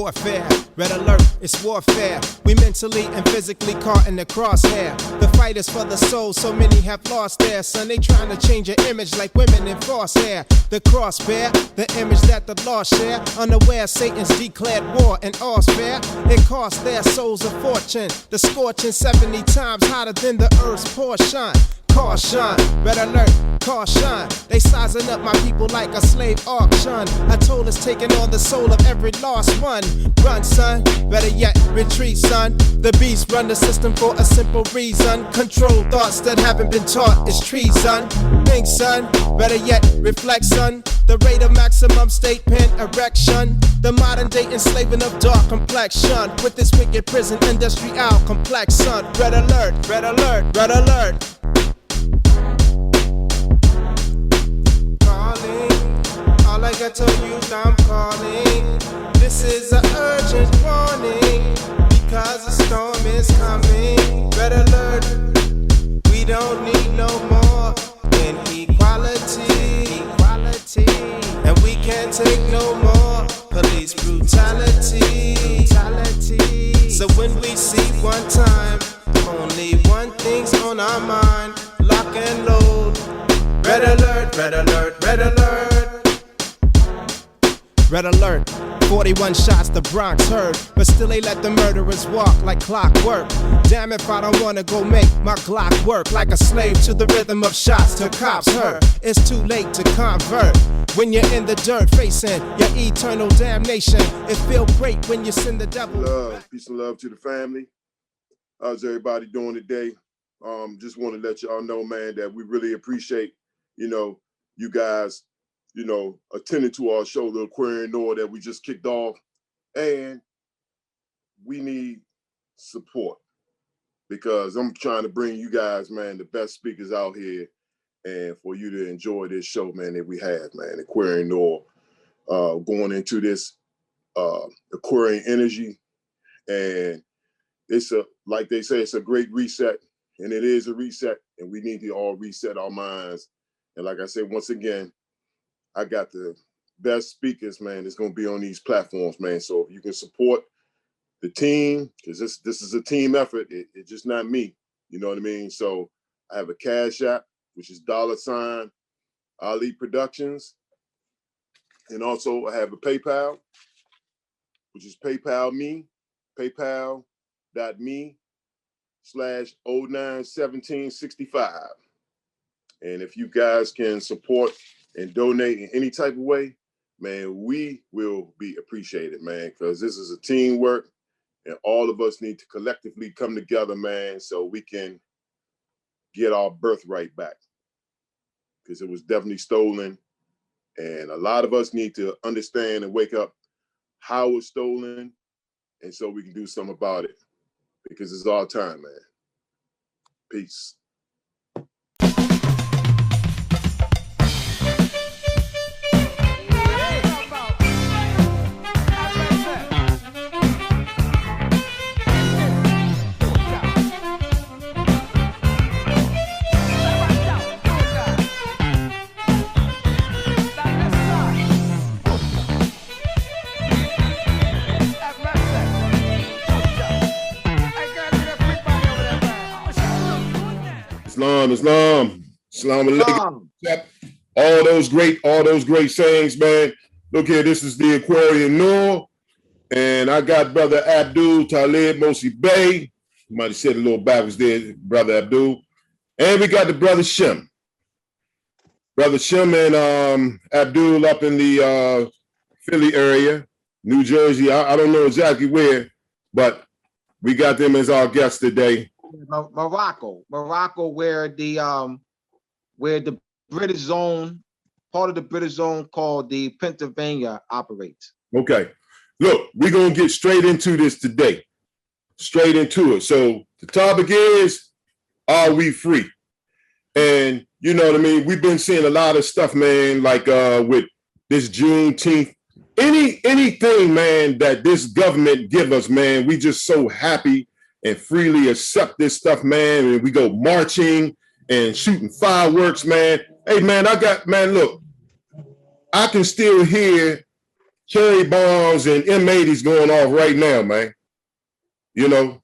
warfare. Red alert, it's warfare. We mentally and physically caught in the crosshair. The fight is for the soul, so many have lost their son. They trying to change your image like women in false hair. The cross bear, the image that the lost share. Unaware Satan's declared war and all's fair. It cost their souls a fortune. The scorching 70 times hotter than the earth's portion. Caution, red alert, caution. They sizing up my people like a slave auction. A toll is taking on the soul of every lost one. Run, son, better yet, retreat, son. The beast run the system for a simple reason. Control thoughts that haven't been taught is treason. Think, son, better yet, reflect, son. The rate of maximum state pen erection. The modern day enslaving of dark complexion. With this wicked prison industry out complex, son. Red alert, red alert, red alert. All I got to use, I'm calling. This is an urgent warning, because a storm is coming. Red alert, we don't need no more inequality. And we can't take no more police brutality. So when we see one time, only one thing's on our mind. Lock and load. Red alert, red alert, red alert. Red alert, 41 shots the Bronx heard, but still they let the murderers walk like clockwork. Damn if I don't wanna go make my Glock work like a slave to the rhythm of shots till cops heard. It's too late to convert when you're in the dirt facing your eternal damnation. It feel great when you send the devil. Peace and love to the family. How's everybody doing today? Just want to let y'all know, man, that we really appreciate, you guys, attending to our show, the Aquarian NUR, that we just kicked off. And we need support, because I'm trying to bring you guys, man, the best speakers out here, and for you to enjoy this show, man, that we have, man, Aquarian NUR, going into this Aquarian energy. And it's like they say, it's a great reset, and it is a reset, and we need to all reset our minds. And like I said, once again, I got the best speakers, man, that's going to be on these platforms, man. So if you can support the team, because this is a team effort. It's just not me. You know what I mean? So I have a Cash App, which is $ Ali Productions. And also I have a PayPal, which is paypal.me/091765. And if you guys can support and donate in any type of way, man, we will be appreciated, man, because this is a teamwork, and all of us need to collectively come together, man, so we can get our birthright back, because it was definitely stolen. And a lot of us need to understand and wake up how it's stolen, and so we can do something about it, because it's our time, man. Peace. Islam alaikum. All those great sayings, man. Look here, this is the Aquarian NUR, and I got brother Abdul, Talib, Mosi Bay. You might have said a little backwards there, brother Abdul. And we got the brother Shem. Brother Shem and Abdul up in the Philly area, New Jersey. I don't know exactly where, but we got them as our guests today. Morocco, where the British zone, part of the British zone called the Pennsylvania operates. Okay, look, we're gonna get straight into this today, straight into it. So the topic is, are we free? And you know what I mean? We've been seeing a lot of stuff, man, like with this Juneteenth, anything, man, that this government give us, man, we just so happy and freely accept this stuff, man. And we go marching and shooting fireworks, man. Hey, man, look, I can still hear cherry bombs and M80s going off right now, man. You know,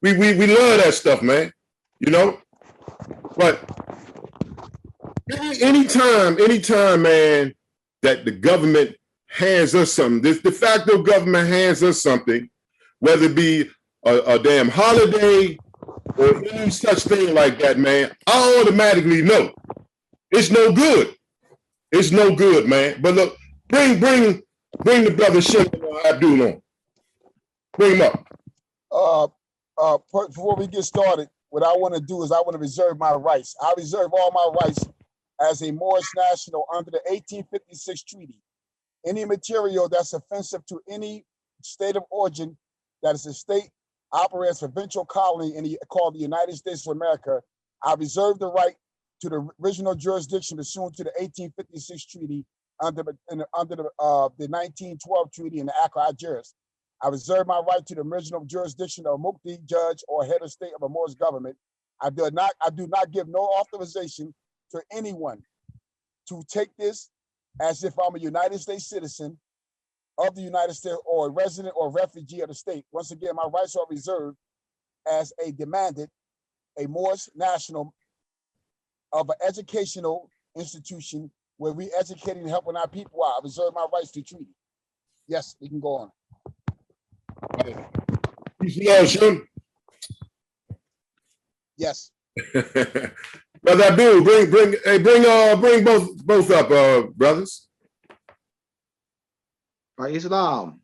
we love that stuff, man. You know, but anytime, man, that the government hands us something, this de facto government hands us something, whether it be a damn holiday or any such thing like that, man, I automatically know it's no good. It's no good, man. But look, bring the brother Shem and Abdullah on. Bring him up. Before we get started, what I want to do is I want to reserve my rights. I reserve all my rights as a Moorish national under the 1856 treaty. Any material that's offensive to any state of origin that is a state operates provincial colony called the United States of America, I reserve the right to the original jurisdiction pursuant to the 1856 treaty under the 1912 treaty in the AQUARIAN. I reserve my right to the original jurisdiction of a mufti, judge, or head of state of a Moorish government. I do not give no authorization to anyone to take this as if I'm a United States citizen of the United States or a resident or refugee of the state. Once again, my rights are reserved as a Moorish national of an educational institution where we educating and helping our people out. I reserve my rights to treaty. Yes, we can go on. Shem. Yes. Brother Abdul, bring both up, brothers. Islam.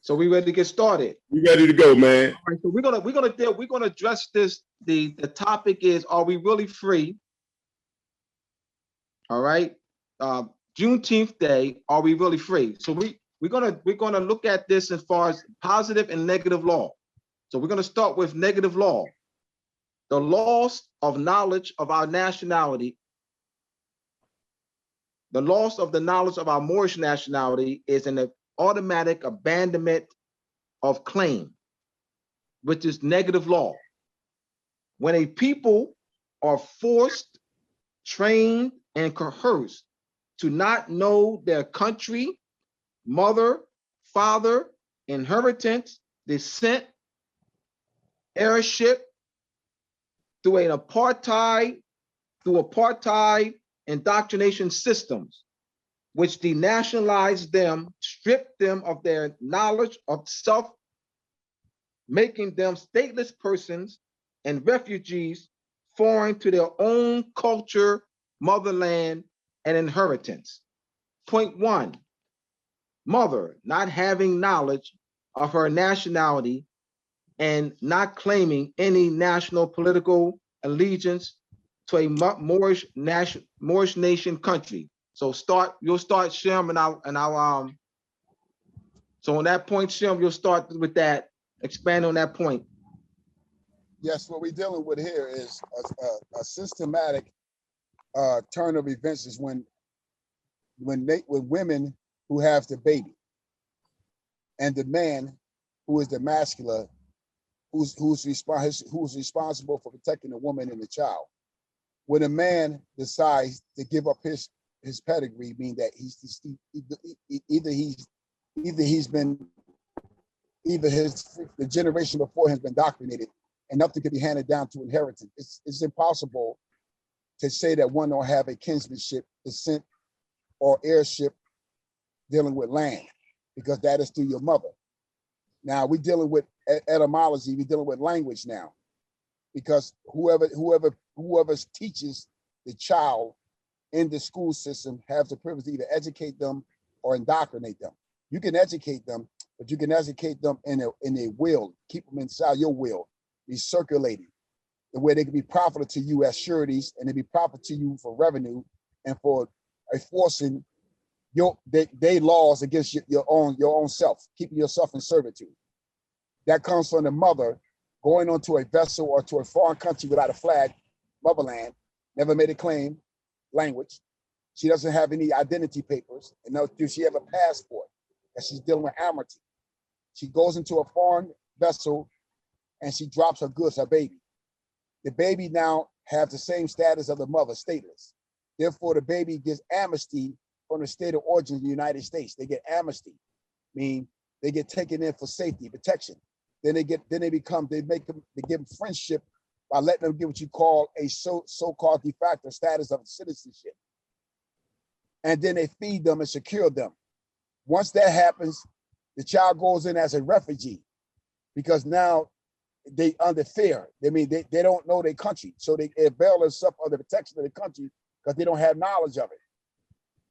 So we ready to get started? We ready to go, man. All right, so we're gonna address this. The topic is, are we really free? All right. Juneteenth Day, are we really free? So we're gonna look at this as far as positive and negative law. So we're gonna start with negative law. The loss of knowledge of our nationality. The loss of the knowledge of our Moorish nationality is an automatic abandonment of claim, which is negative law. When a people are forced, trained, and coerced to not know their country, mother, father, inheritance, descent, heirship, through apartheid indoctrination systems, which denationalized them, stripped them of their knowledge of self, making them stateless persons and refugees foreign to their own culture, motherland, and inheritance. Point one, mother not having knowledge of her nationality and not claiming any national political allegiance to a Moorish nation country. So you'll start Shem, and I'll so on that point, Shem, you'll start with that, expand on that point. Yes, what we're dealing with here is a systematic turn of events is when women who have the baby and the man who is the masculine, who's responsible for protecting the woman and the child. When a man decides to give up his pedigree, meaning that the generation before has been indoctrinated and nothing can be handed down to inheritance. It's impossible to say that one don't have a kinsmanship, descent, or heirship dealing with land, because that is through your mother. Now we're dealing with etymology, we're dealing with language now, because whoever teaches the child in the school system has the privilege to either educate them or indoctrinate them. You can educate them, but you can educate them in a will, keep them inside your will, be circulating, the way they can be profitable to you as sureties, and they be profitable to you for revenue and for enforcing they laws against your own self, keeping yourself in servitude. That comes from the mother going onto a vessel or to a foreign country without a flag, motherland, never made a claim, language. She doesn't have any identity papers, and nor does she have a passport, and she's dealing with amity. She goes into a foreign vessel and she drops her goods, her baby. The baby now has the same status of the mother, stateless. Therefore, the baby gets amnesty from the state of origin in the United States. They get amnesty, mean they get taken in for safety, protection. Then they give them friendship by letting them get what you call a so-called de facto status of citizenship. And then they feed them and secure them. Once that happens, the child goes in as a refugee because now they under fear. They don't know their country. So they avail themselves of the protection of the country because they don't have knowledge of it.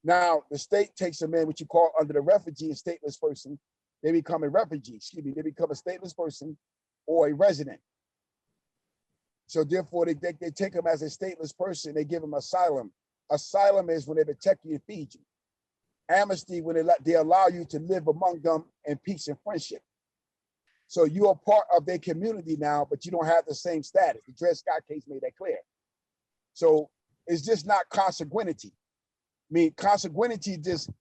Now the state takes them in, what you call under the refugee and stateless person. They become a refugee, they become a stateless person or a resident. So therefore, they take them as a stateless person, they give them asylum. Asylum is when they protect you and feed you. Amnesty, when they allow you to live among them in peace and friendship. So you are part of their community now, but you don't have the same status. The Dred Scott case made that clear. So it's just not consanguinity. I mean, consanguinity just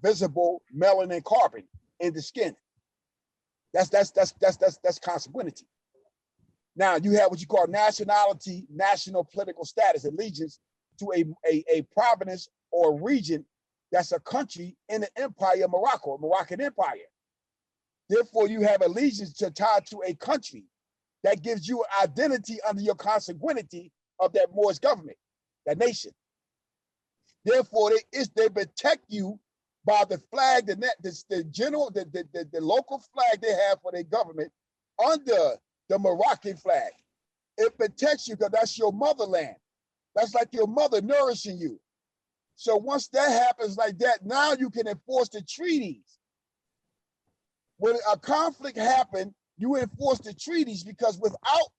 visible melanin carbon in the skin. That's consanguinity. Now you have what you call nationality, national political status, allegiance to a province or region that's a country in the empire of Morocco, Moroccan Empire. Therefore, you have allegiance tied to a country that gives you identity under your consanguinity of that Moorish government, that nation. Therefore, they protect you by the flag, the local flag they have for their government under the Moroccan flag. It protects you because that's your motherland. That's like your mother nourishing you. So once that happens like that, now you can enforce the treaties. When a conflict happened, you enforce the treaties because without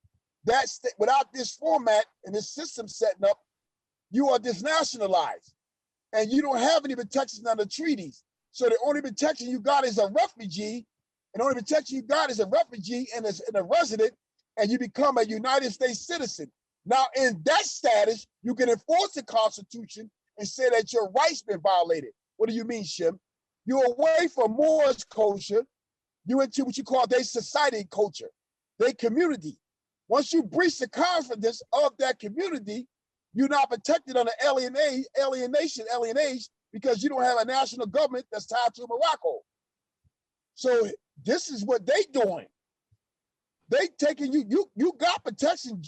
this format and this system setting up, you are disnationalized and you don't have any protection under treaties. So the only protection you got is a refugee, and the only protection you got is a refugee and a resident, and you become a United States citizen. Now, in that status, you can enforce the Constitution and say that your rights been violated. What do you mean, Shem? You're away from Moorish culture. You into what you call their society culture, their community. Once you breach the confidence of that community, you're not protected under alienation because you don't have a national government that's tied to Morocco. So this is what they doing. They taking you got protection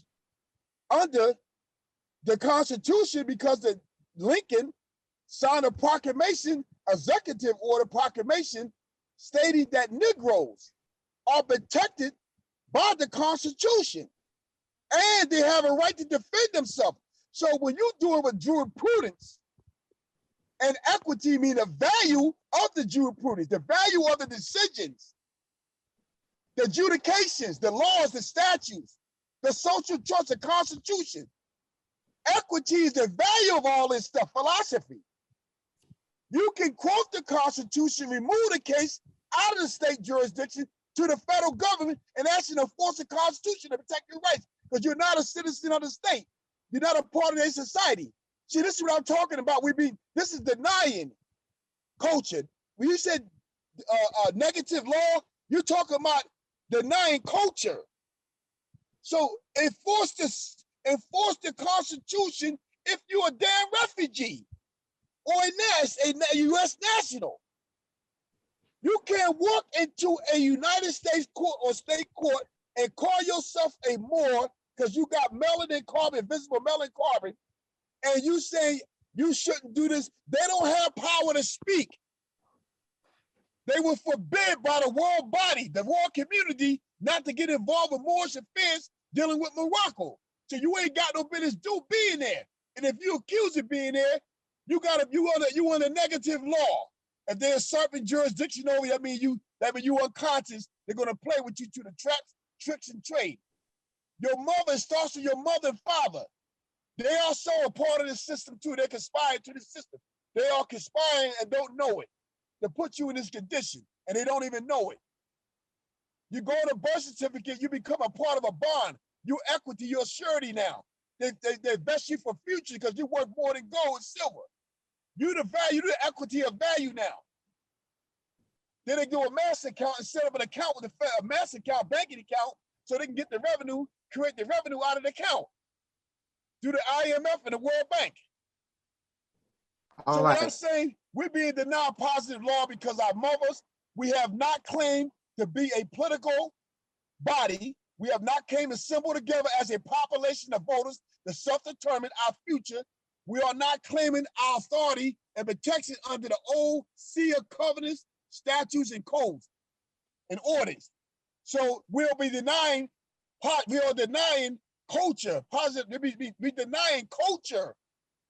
under the Constitution because the Lincoln signed a proclamation, executive order proclamation, stating that Negroes are protected by the Constitution and they have a right to defend themselves. So when you do it with jurisprudence and equity, mean the value of the jurisprudence, the value of the decisions, the adjudications, the laws, the statutes, the social trust, the Constitution. Equity is the value of all this stuff, philosophy. You can quote the Constitution, remove the case out of the state jurisdiction to the federal government and actually enforce the Constitution to protect your rights because you're not a citizen of the state. You're not a part of their society. See, this is what I'm talking about. This is denying culture. When you said negative law, you're talking about denying culture. So enforce the Constitution if you're a damn refugee or a U.S. national. You can't walk into a United States court or state court and call yourself a Moor because you got melanin carbon, visible melanin carbon, and you say you shouldn't do this. They don't have power to speak. They were forbid by the world body, the world community, not to get involved with Moorish affairs dealing with Morocco. So you ain't got no business being there. And if you accuse of being there, you on a negative law. If they're usurping jurisdiction over you, that mean you unconscious. They're gonna play with you to the tricks and trade. Your mother, starts with your mother and father. They also are part of the system too. They conspire to the system. They are conspiring and don't know it. To put you in this condition, and they don't even know it. You go to birth certificate, you become a part of a bond. You equity, you're surety now. They invest you for future because you work more than gold and silver. You the value, the equity of value now. Then they do a master account and set up an account with a master account, banking account, so they can get the revenue, create the revenue out of the account. Do the IMF and the World Bank. All So when I right. say we're being denied positive law because our mothers, we have not claimed to be a political body. We have not came assembled together as a population of voters to self-determine our future. We are not claiming our authority and protection under the old seer covenants, statutes, and codes and orders. So we'll be denying, we are denying culture, positive, we denying culture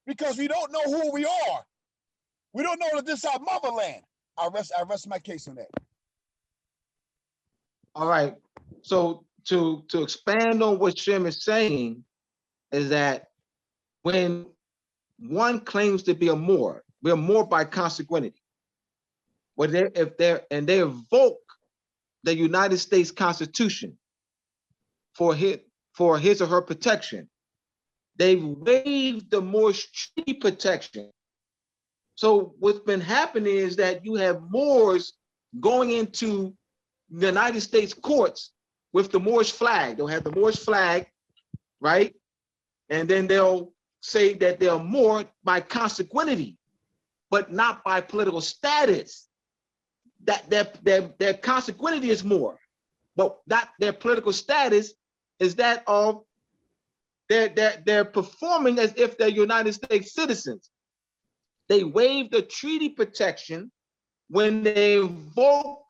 because we don't know who we are. We don't know that this is our motherland. I rest my case on that. All right. So to expand on what Shem is saying is that when one claims to be a Moor, we're more by consequentity. If they invoke the United States Constitution for his or her protection, they've waived the Moorish treaty protection. So what's been happening is that you have Moors going into the United States courts with the Moorish flag. They'll have the Moorish flag, right? And then they'll say that they're Moor by consequentity, but not by political status. That their consequentity is Moor, but not their political status is that of they're performing as if they're United States citizens. They waive the treaty protection when they invoke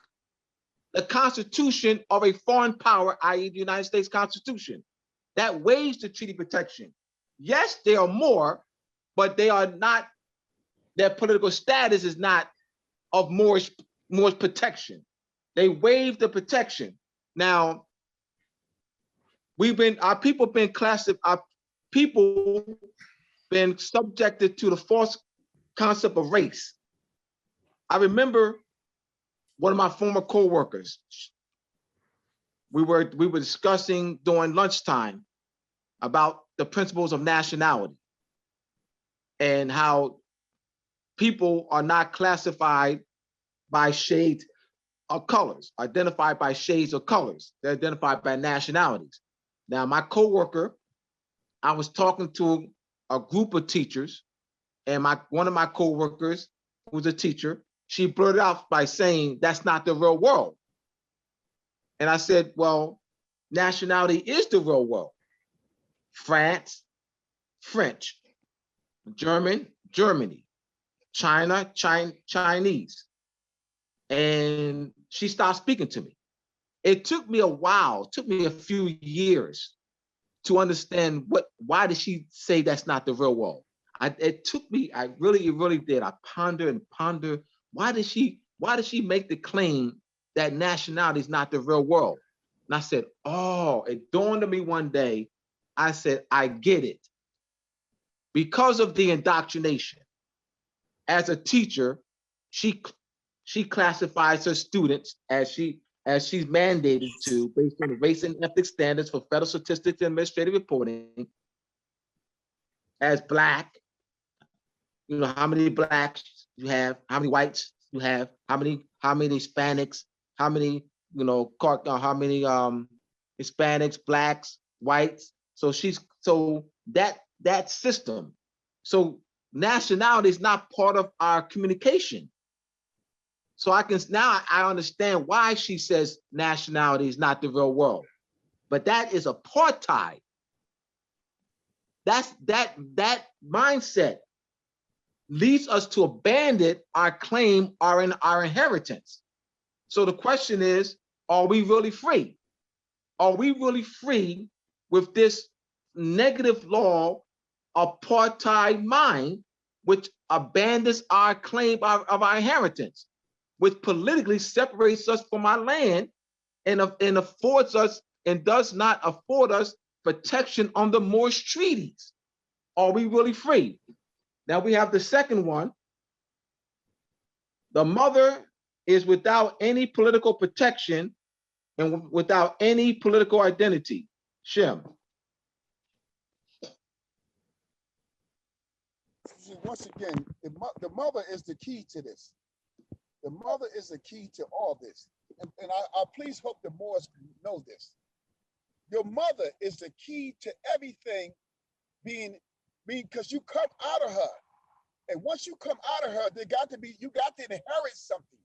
the Constitution of a foreign power, i.e. the United States Constitution. That waives the treaty protection. Yes, they are Moor, but they are not, their political status is not of Moorish protection. They waive the protection. Now, our people been subjected to the false concept of race. I remember one of my former co-workers, we were discussing during lunchtime about the principles of nationality and how people are not classified by shades of colors, identified by shades of colors. They're identified by nationalities. Now, my co-worker, I was talking to a group of teachers, and one of my co-workers, who was a teacher, she blurted out by saying, that's not the real world. And I said, well, nationality is the real world. France, French, German, Germany, China, Chinese. And she stopped speaking to me. It took me a while, it took me a few years to understand why did she say that's not the real world? It took me, it really did. I ponder and ponder, why did she make the claim that nationality is not the real world? And I said, oh, it dawned on me one day. I said, I get it. Because of the indoctrination. As a teacher, she classifies her students as she's mandated to based on the race and ethnic standards for federal statistics and administrative reporting as Black. You know, how many Blacks you have, how many whites you have, how many Hispanics, how many, how many Hispanics, Blacks, whites. So that system. So nationality is not part of our communication. So I understand why she says nationality is not the real world, but that is apartheid. That mindset leads us to abandon our claim, our inheritance. So the question is, are we really free? Are we really free with this negative law, apartheid mind, which abandons our claim of our inheritance, which politically separates us from our land and affords us and does not afford us protection under Moorish treaties? Are we really free? Now we have the second one. The mother is without any political protection and without any political identity. Shem. Once again, the mother is the key to this. The mother is the key to all this. And I please hope the Moors know this. Your mother is the key to everything being because you come out of her. And once you come out of her, you got to inherit something.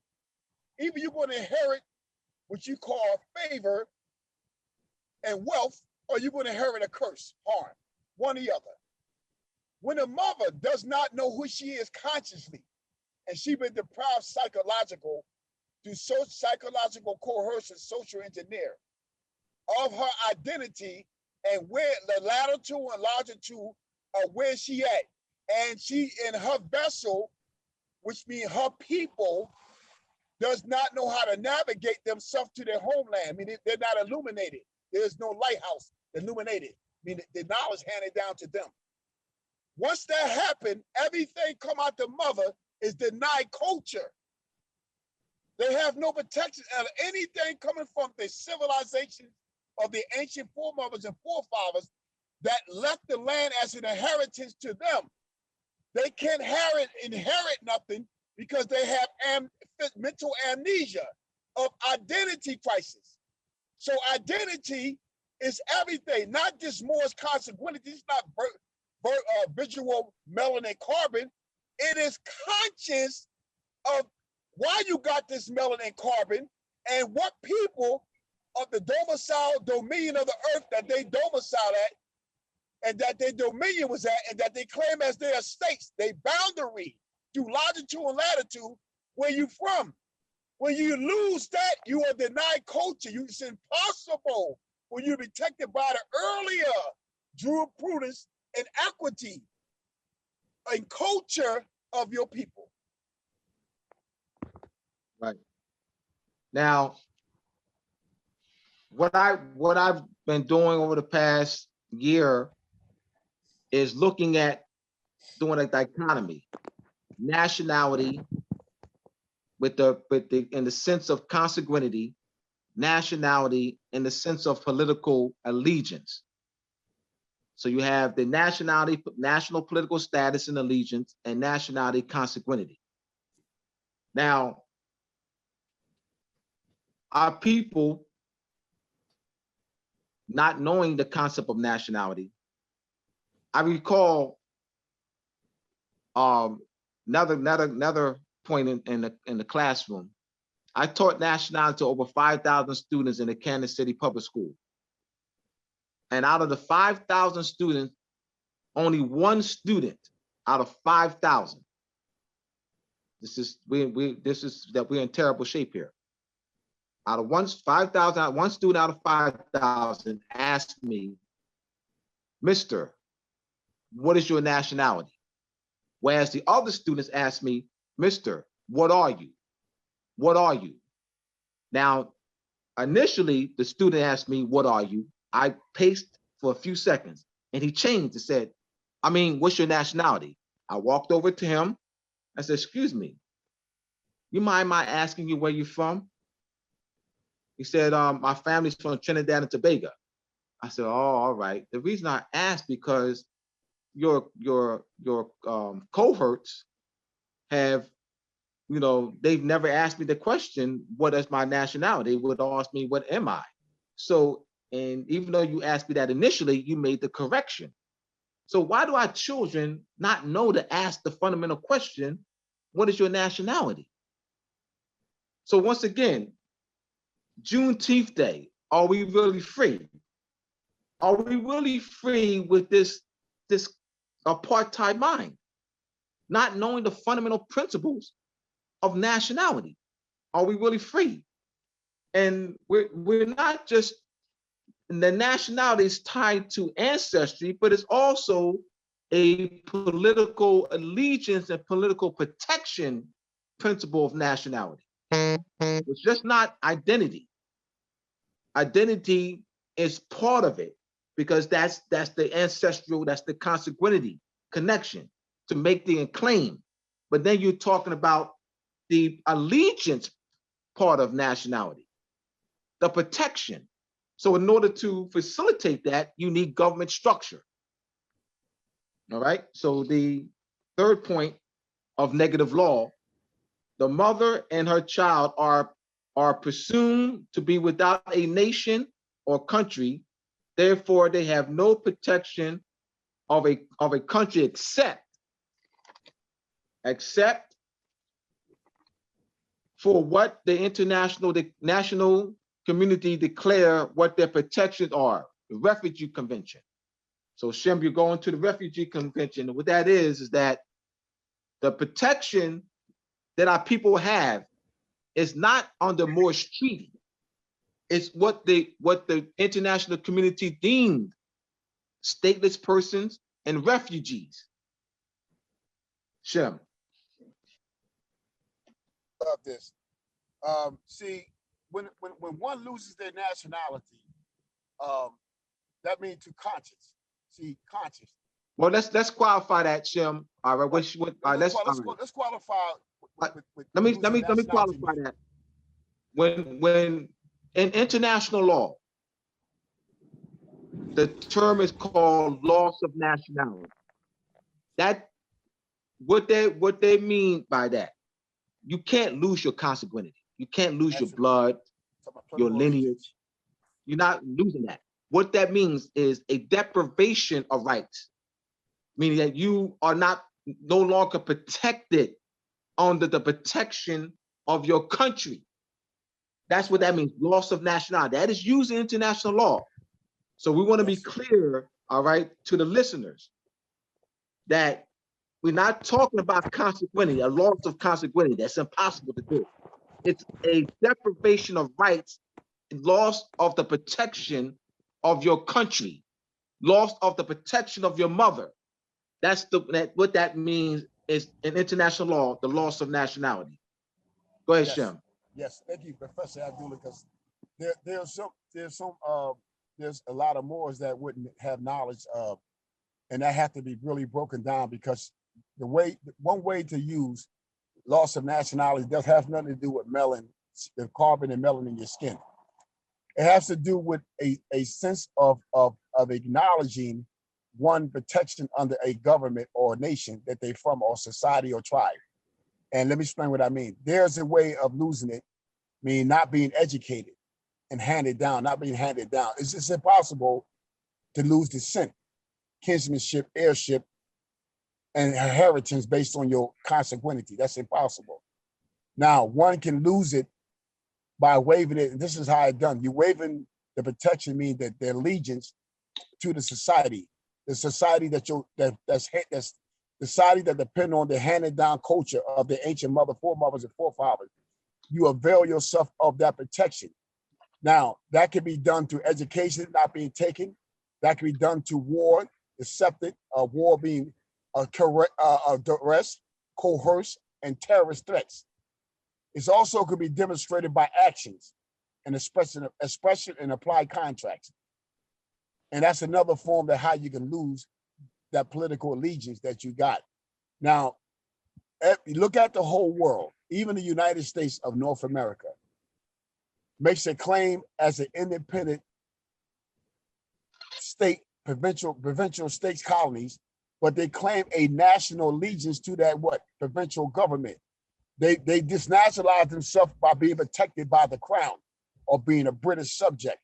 Either you're going to inherit what you call favor and wealth, or you're going to inherit a curse, harm, one or the other. When a mother does not know who she is consciously, and she's been deprived through psychological coercion, social engineer of her identity and where the latitude and longitude of where she at. And she in her vessel, which means her people, does not know how to navigate themselves to their homeland. I mean, they're not illuminated. There's no lighthouse illuminated. I mean, the knowledge handed down to them. Once that happened, everything come out the mother is denied culture. They have no protection of anything coming from the civilization of the ancient foremothers and forefathers that left the land as an inheritance to them. They can't inherit nothing because they have mental amnesia of identity crisis. So identity is everything, not just Moore's consequentity. It's not visual melanin carbon. It is conscious of why you got this melanin carbon and what people of the dominion of the earth that they domicile at, and that their dominion was at, and that they claim as their estates, their boundary through longitude and latitude, where you from. When you lose that, you are denied culture. It's impossible for you to be protected by the earlier jurisprudence and equity and culture of your people. Right. Now, what I've been doing over the past year is looking at doing a dichotomy, nationality in the sense of consanguinity, nationality in the sense of political allegiance. So you have the nationality, national political status and allegiance, and nationality consanguinity. Now, our people, not knowing the concept of nationality, I recall another point in the classroom. I taught nationality to over 5,000 students in the Kansas City Public School. And out of the 5,000 students, only one student out of 5,000. This is that we're in terrible shape here. Out of one student out of 5,000 asked me, "Mister, what is your nationality?" Whereas the other students asked me, "Mister, what are you? What are you?" Now, initially, the student asked me, "What are you?" I paced for a few seconds, and he changed and said, "I mean, what's your nationality?" I walked over to him. I said, "Excuse me, you mind my asking you where you're from?" He said, "My family's from Trinidad and Tobago." I said, "Oh, all right." The reason I asked because your cohorts have, they've never asked me the question, "What is my nationality?" They would ask me, "What am I?" So, and even though you asked me that initially, you made the correction. So why do our children not know to ask the fundamental question, what is your nationality? So once again, Juneteenth Day, are we really free? Are we really free with this apartheid mind, not knowing the fundamental principles of nationality? Are we really free? And we're not just, the nationality is tied to ancestry, but it's also a political allegiance and political protection principle of nationality. It's just not identity. Identity is part of it because that's the ancestral, that's the consanguinity connection to make the claim. But then you're talking about the allegiance part of nationality, the protection. So in order to facilitate that, you need government structure. All right. So the third point of negative law, the mother and her child are presumed to be without a nation or country. Therefore, they have no protection of a country except except for what the national community declare what their protections are, the Refugee Convention. So Shem, you're going to the Refugee Convention, and what that is that the protection that our people have is not under Moore's Treaty. It's what the international community deemed stateless persons and refugees. Shem. Love this. See, when one loses their nationality, that means to conscience. See, conscious. Well, let's qualify that, Shem. All right, let's qualify. Let me qualify that. When in international law, the term is called loss of nationality. That what they mean by that, you can't lose your consanguinity. You can't lose your blood, your lineage. You're not losing that. What that means is a deprivation of rights, meaning that you are no longer protected under the protection of your country. That's what that means, loss of nationality. That is used in international law. So we want to be clear, all right, to the listeners, that we're not talking about consanguinity, a loss of consanguinity. That's impossible to do. It's a deprivation of rights, loss of the protection of your country, loss of the protection of your mother. That's what that means is in international law, the loss of nationality. Go ahead, Shem. Yes, thank you, Professor Abdullah, because there's a lot of Moors that wouldn't have knowledge of, and that have to be really broken down, because one way to use loss of nationality does have nothing to do with melanin, the carbon and melanin in your skin. It has to do with a sense of acknowledging one protection under a government or a nation that they're from, or society or tribe. And let me explain what I mean. There's a way of losing it, meaning not being educated and handed down, not being handed down. It's just impossible to lose descent, kinsmanship, heirship, and inheritance based on your consanguinity. That's impossible. Now, one can lose it by waiving it, and this is how it's done. You waiving the protection means that their allegiance to the society society that's society that depend on the handed down culture of the ancient foremothers and forefathers. You avail yourself of that protection. Now, that can be done through education not being taken. That can be done to war, accepted, war being duress, coerce, and terrorist threats. It also could be demonstrated by actions and expression and applied contracts. And that's another form of how you can lose that political allegiance that you got. Now, look at the whole world, even the United States of North America makes a claim as an independent state, provincial states, colonies, but they claim a national allegiance to that provincial government. They disnationalized themselves by being protected by the crown or being a British subject.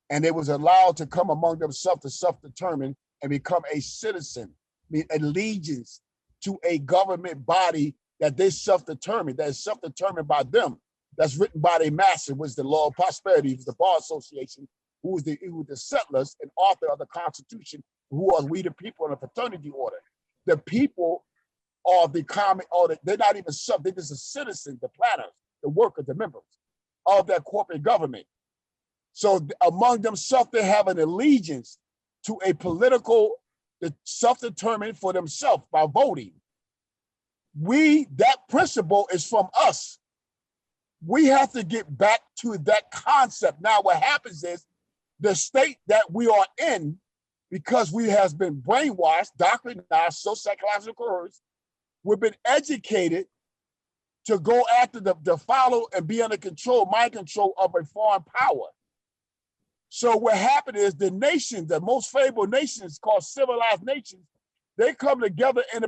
And they was allowed to come among themselves to self-determine and become a citizen, allegiance to a government body that they self-determined, that is self-determined by them, that's written by their master, was the Law of Prosperity, was the Bar Association, who was the settlers and author of the Constitution, who are we the people in a fraternity order. The people are the common, they're not even they're just a citizen, the planners, the workers, the members of that corporate government. So among themselves, they have an allegiance to a political, self-determined for themselves by voting. That principle is from us. We have to get back to that concept. Now, what happens is the state that we are in, because we has been brainwashed, doctrinized, so psychological coerced, we've been educated to go after the follow and be under control, mind control of a foreign power. So what happened is the nations, the most favorable nations called civilized nations, they come together in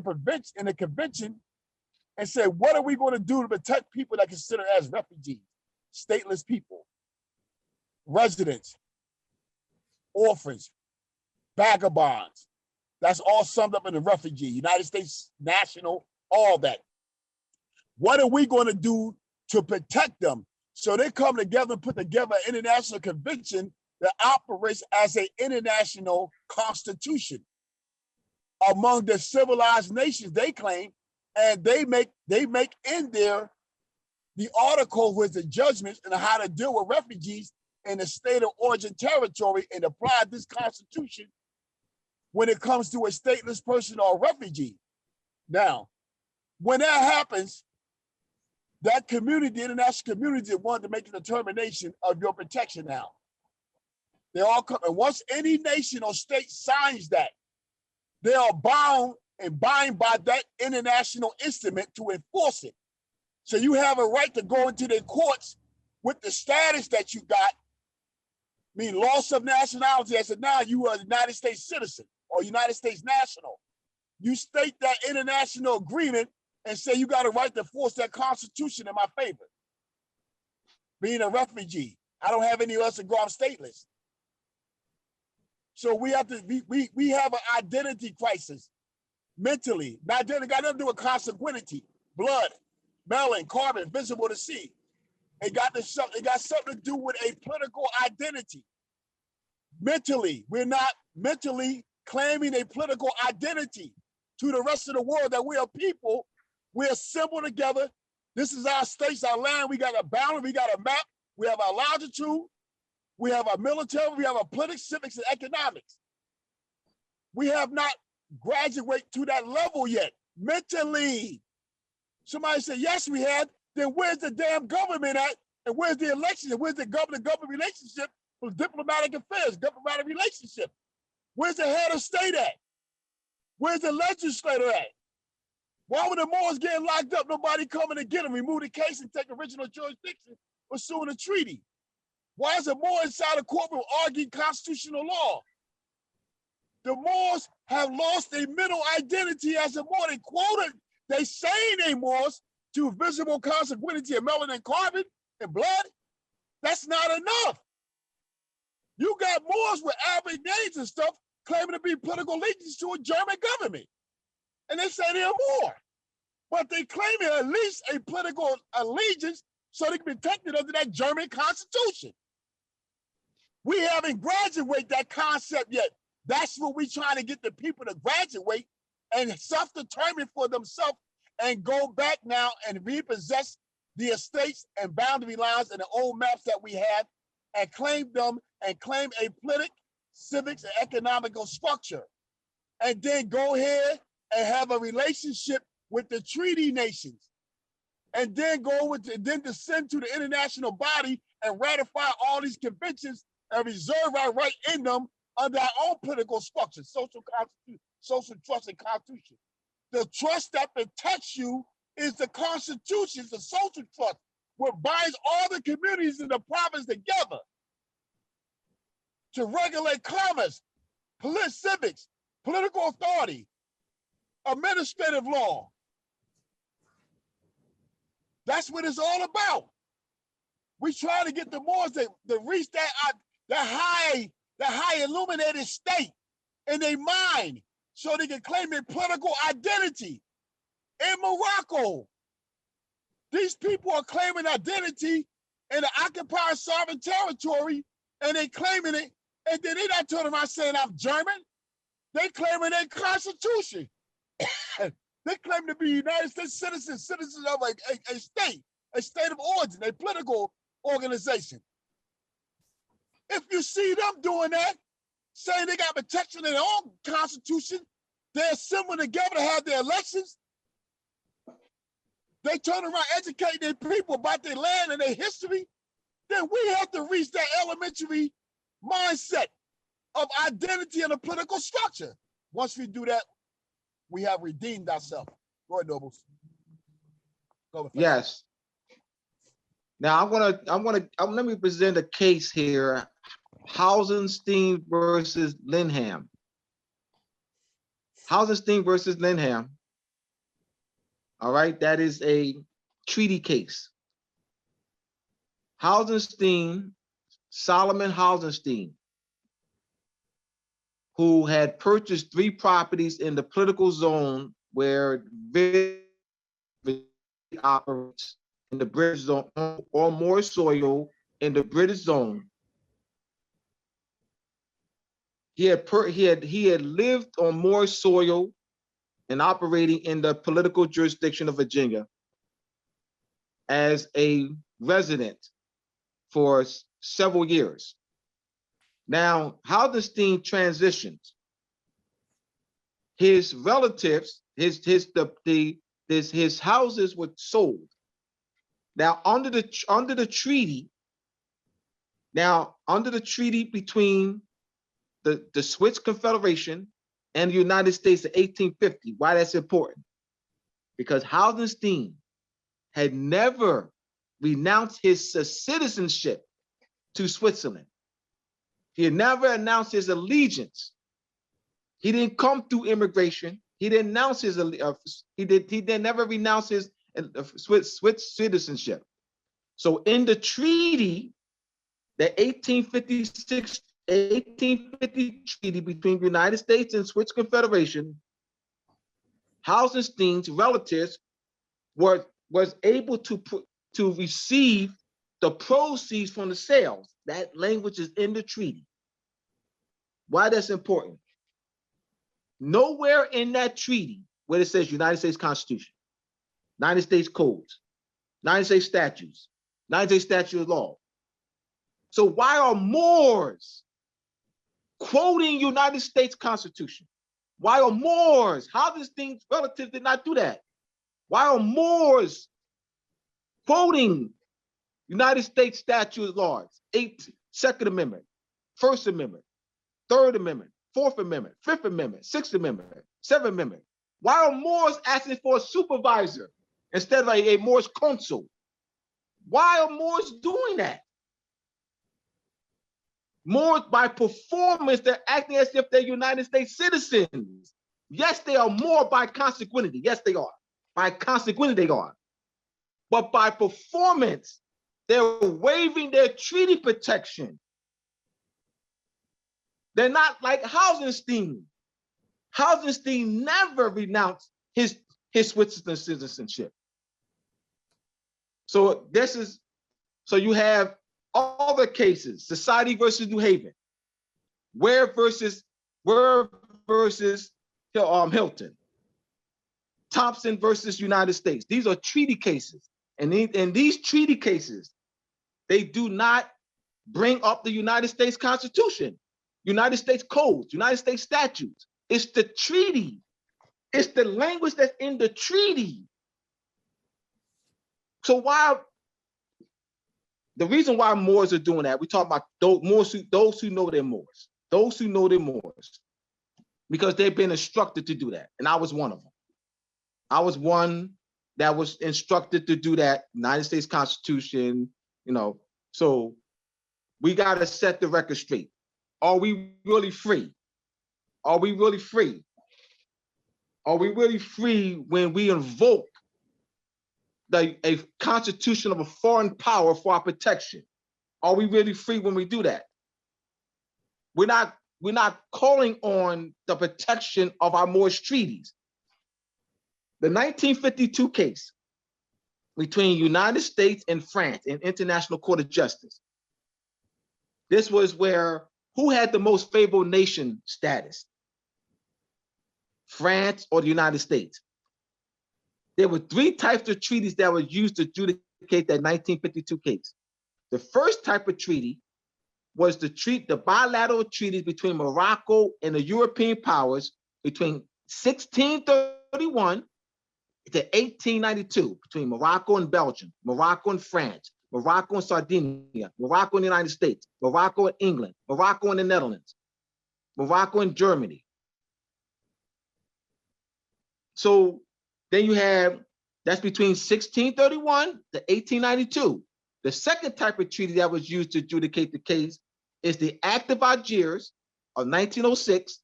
a convention and say, what are we going to do to protect people that are considered as refugees, stateless people, residents, orphans, vagabonds? That's all summed up in the refugee, United States national, all that. What are we going to do to protect them? So they come together and put together an international convention that operates as an international constitution among the civilized nations, they claim, and they make in there the article with the judgments and how to deal with refugees in the state of origin territory and apply this constitution when it comes to a stateless person or a refugee. Now, when that happens, that community, the international community, wanted to make a determination of your protection now. They all come, and once any nation or state signs that, they are bound and bind by that international instrument to enforce it. So you have a right to go into the courts with the status that you got, mean loss of nationality, as of now you are a United States citizen or United States national. You state that international agreement and say you got a right to force that constitution in my favor. Being a refugee, I don't have any else to go, I'm stateless. So we have to, we have an identity crisis mentally. Not got nothing to do with consanguinity, blood, melanin, carbon, visible to see. It got something to do with a political identity. Mentally, we're not mentally claiming a political identity to the rest of the world that we are people. We're assembled together. This is our states, our land. We got a boundary, we got a map. We have our longitude. We have our military. We have our politics, civics, and economics. We have not graduated to that level yet, mentally. Somebody said, yes, we have. Then where's the damn government at? And where's the election? And where's the government relationship for diplomatic affairs, diplomatic relationship? Where's the head of state at? Where's the legislator at? Why were the Moors getting locked up? Nobody coming to get them, remove the case and take original jurisdiction, pursuing a treaty. Why is the Moor inside a courtroom arguing constitutional law? The Moors have lost their mental identity as a Moor. They quoted, they saying they Moors to visible consanguinity of melanin, carbon, and blood. That's not enough. You got Moors with Arabic names and stuff claiming to be political allegiance to a German government. And they say they're Moor. But they claim at least a political allegiance so they can be protected under that German constitution. We haven't graduated that concept yet. That's what we're trying to get the people to graduate and self-determine for themselves and go back now and repossess the estates and boundary lines and the old maps that we have and claim them and claim a political, civics, and economical structure. And then go ahead and have a relationship with the treaty nations. And then then descend to the international body and ratify all these conventions and reserve our right in them under our own political structure, social trust and constitution. The trust that protects you is the constitution, the social trust, what binds all the communities in the province together to regulate commerce, civics, political authority, administrative law. That's what it's all about. We try to get the Moors to reach that high illuminated state in their mind so they can claim their political identity. In Morocco, these people are claiming identity in the occupied sovereign territory and they claiming it, and then they're not turning around saying I'm German. They claiming their constitution. They claim to be United States citizens of a state of origin, a political organization. If you see them doing that, saying they got protection in their own constitution, they're assembling together to have their elections, they turn around educating their people about their land and their history, then we have to reach that elementary mindset of identity and a political structure. Once we do that, we have redeemed ourselves. Go ahead, Nobles. Go yes. Now let me present a case here. Hausenstein versus Linham. Hausenstein versus Linham. All right, that is a treaty case. Hausenstein, Solomon Hausenstein, who had purchased 3 properties in the political zone where operates in the British zone or more soil in the British zone. He had lived on more soil and operating in the political jurisdiction of Virginia as a resident for several years. Now, Haldenstein transitioned. His relatives, his houses were sold. Now, under the treaty between the Swiss Confederation and the United States in 1850, why that's important? Because Haldenstein had never renounced his citizenship to Switzerland. He had never announced his allegiance. He didn't come through immigration. He didn't announce his he never renounced his Swiss citizenship. So in the treaty, the 1850 treaty between the United States and Swiss Confederation, Haldenstein's relatives was able to receive the proceeds from the sales. That language is in the treaty. Why that's important? Nowhere in that treaty where it says United States Constitution, United States codes, United States statutes, United States statute of law. So why are Moors quoting United States Constitution? Why are Moors? Haldenstein's relatives did not do that. Why are Moors quoting United States statute of laws? Second Amendment, First Amendment, Third Amendment, Fourth Amendment, Fifth Amendment, Sixth Amendment, Seventh Amendment. Why are Moors asking for a supervisor instead of a Moors consul? Why are Moors doing that? Moors, by performance, they're acting as if they're United States citizens. Yes, they are Moor by consanguinity. Yes, they are. By consanguinity, they are. But by performance, they're waiving their treaty protection. They're not like Haldenstein. Haldenstein never renounced his Switzerland citizenship. So you have other cases: Society versus New Haven, Ware versus Hilton, Thompson versus United States. These are treaty cases, and in these treaty cases, they do not bring up the United States Constitution, United States codes, United States statutes. It's the treaty. It's the language that's in the treaty. So the reason why Moors are doing that, we talk about those who know they're Moors, because they've been instructed to do that. And I was one of them. I was one that was instructed to do that, United States Constitution, so we got to set the record straight. Are we really free? Are we really free? Are we really free when we invoke a constitution of a foreign power for our protection? Are we really free when we do that? We're not calling on the protection of our Moorish treaties. The 1952 case between United States and France in International Court of Justice. This was where who had the most favored nation status? France or the United States? There were three types of treaties that were used to adjudicate that 1952 case. The first type of treaty was the bilateral treaties between Morocco and the European powers between 1631 to 1892, between Morocco and Belgium, Morocco and France, Morocco and Sardinia, Morocco and the United States, Morocco and England, Morocco and the Netherlands, Morocco and Germany. So then you have, that's between 1631 to 1892. The second type of treaty that was used to adjudicate the case is the Act of Algiers of 1906.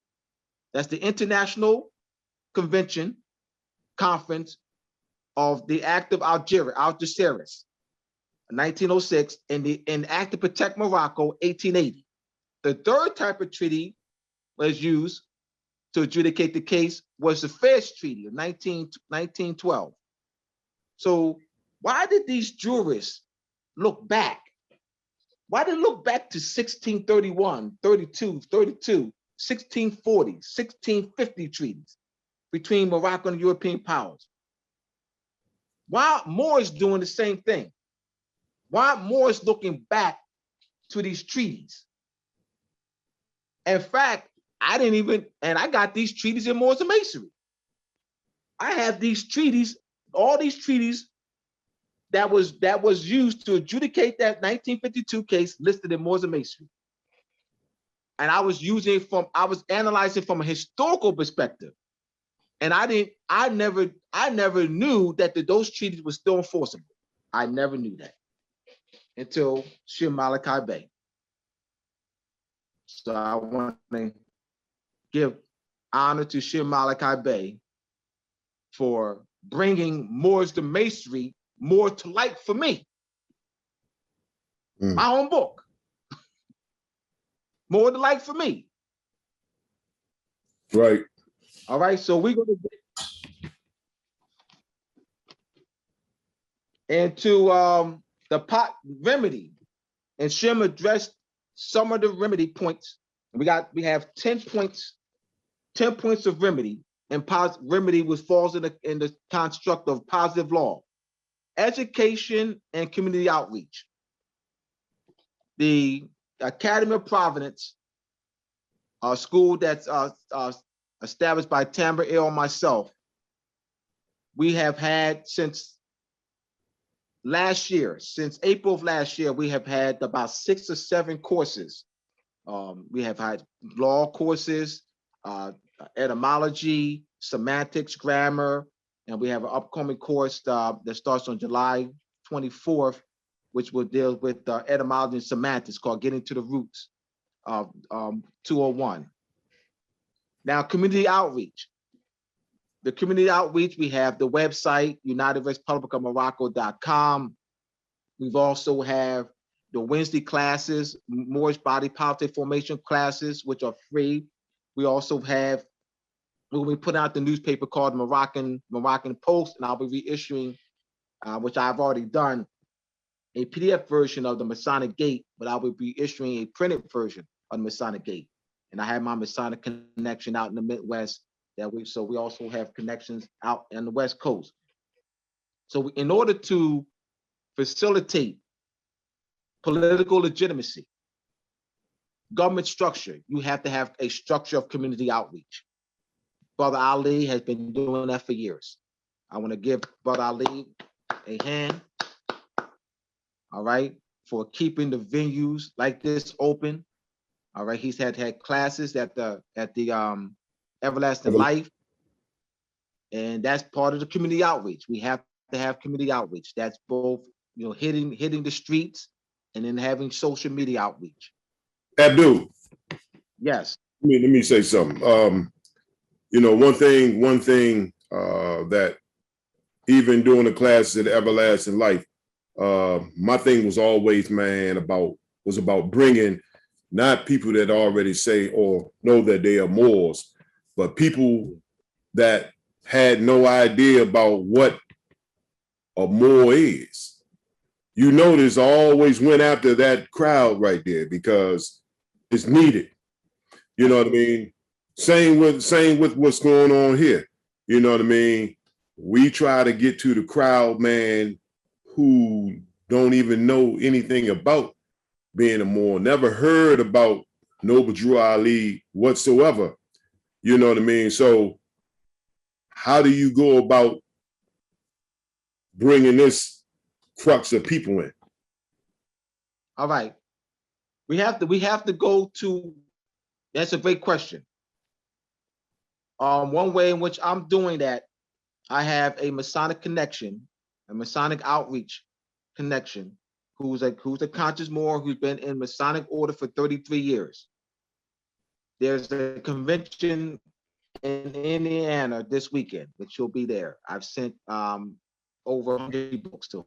That's the International Conference of the Act of Algeciras, 1906, and the Act to Protect Morocco, 1880. The third type of treaty was used to adjudicate the case was the Fez Treaty of 1912. So why did these jurists look back? Why did they look back to 1631, 32, 1640, 1650 treaties between Morocco and European powers? Why Moore is doing the same thing? Why Moore is looking back to these treaties? In fact, I didn't even, and I got these treaties in Moore's Masonry. I have these treaties, all these treaties that was used to adjudicate that 1952 case listed in Moore's Masonry. And I was analyzing from a historical perspective. And I never knew that those treaties were still enforceable. I never knew that until Shem Malachi Bey. So I want to give honor to Shem Malachi Bey for bringing Moore's Masonry more to light for me. My own book. More to light for me. Right. All right, so we're going to get into the pot remedy, and Shem addressed some of the remedy points. We have 10 points of remedy, and remedy falls in the construct of positive law, education, and community outreach. The Academy of Providence, a school that's established by Tamber Hill and myself, we have had since April of last year, we have had about 6 or 7 courses. We have had law courses, etymology, semantics, grammar, and we have an upcoming course that starts on July 24th, which will deal with etymology and semantics, called Getting to the Roots of 201. Now, community outreach. The community outreach, we have the website, UnitedRespublicofMorocco.com. We've also have the Wednesday classes, Moorish Body Politic Formation classes, which are free. We also have, we'll be putting out the newspaper called Moroccan Post, and I'll be reissuing, which I've already done, a PDF version of the Masonic Gate, but I will be issuing a printed version of the Masonic Gate. And I have my Masonic connection out in the Midwest so we also have connections out on the West Coast. So in order to facilitate political legitimacy, government structure, you have to have a structure of community outreach. Brother Ali has been doing that for years. I want to give Brother Ali a hand, all right, for keeping the venues like this open. All right, he's had classes at the Everlasting Life, and that's part of the community outreach. We have to have community outreach. That's both, hitting the streets and then having social media outreach. Abdul. Yes. Let me say something. One thing that even during the classes at Everlasting Life, my thing was always, man, about bringing not people that already say or know that they are Moors, but people that had no idea about what a Moor is. You notice I always went after that crowd right there because it's needed. You know what I mean? Same with what's going on here. You know what I mean? We try to get to the crowd, man, who don't even know anything about being a Moor, never heard about Noble Drew Ali whatsoever. You know what I mean? So how do you go about bringing this crux of people in? All right. We have to go to, that's a great question. One way in which I'm doing that, I have a Masonic connection, a Masonic outreach connection, who's a conscious Moor who's been in Masonic order for 33 years. There's a convention in Indiana this weekend, which you'll be there. I've sent over 100 books to him.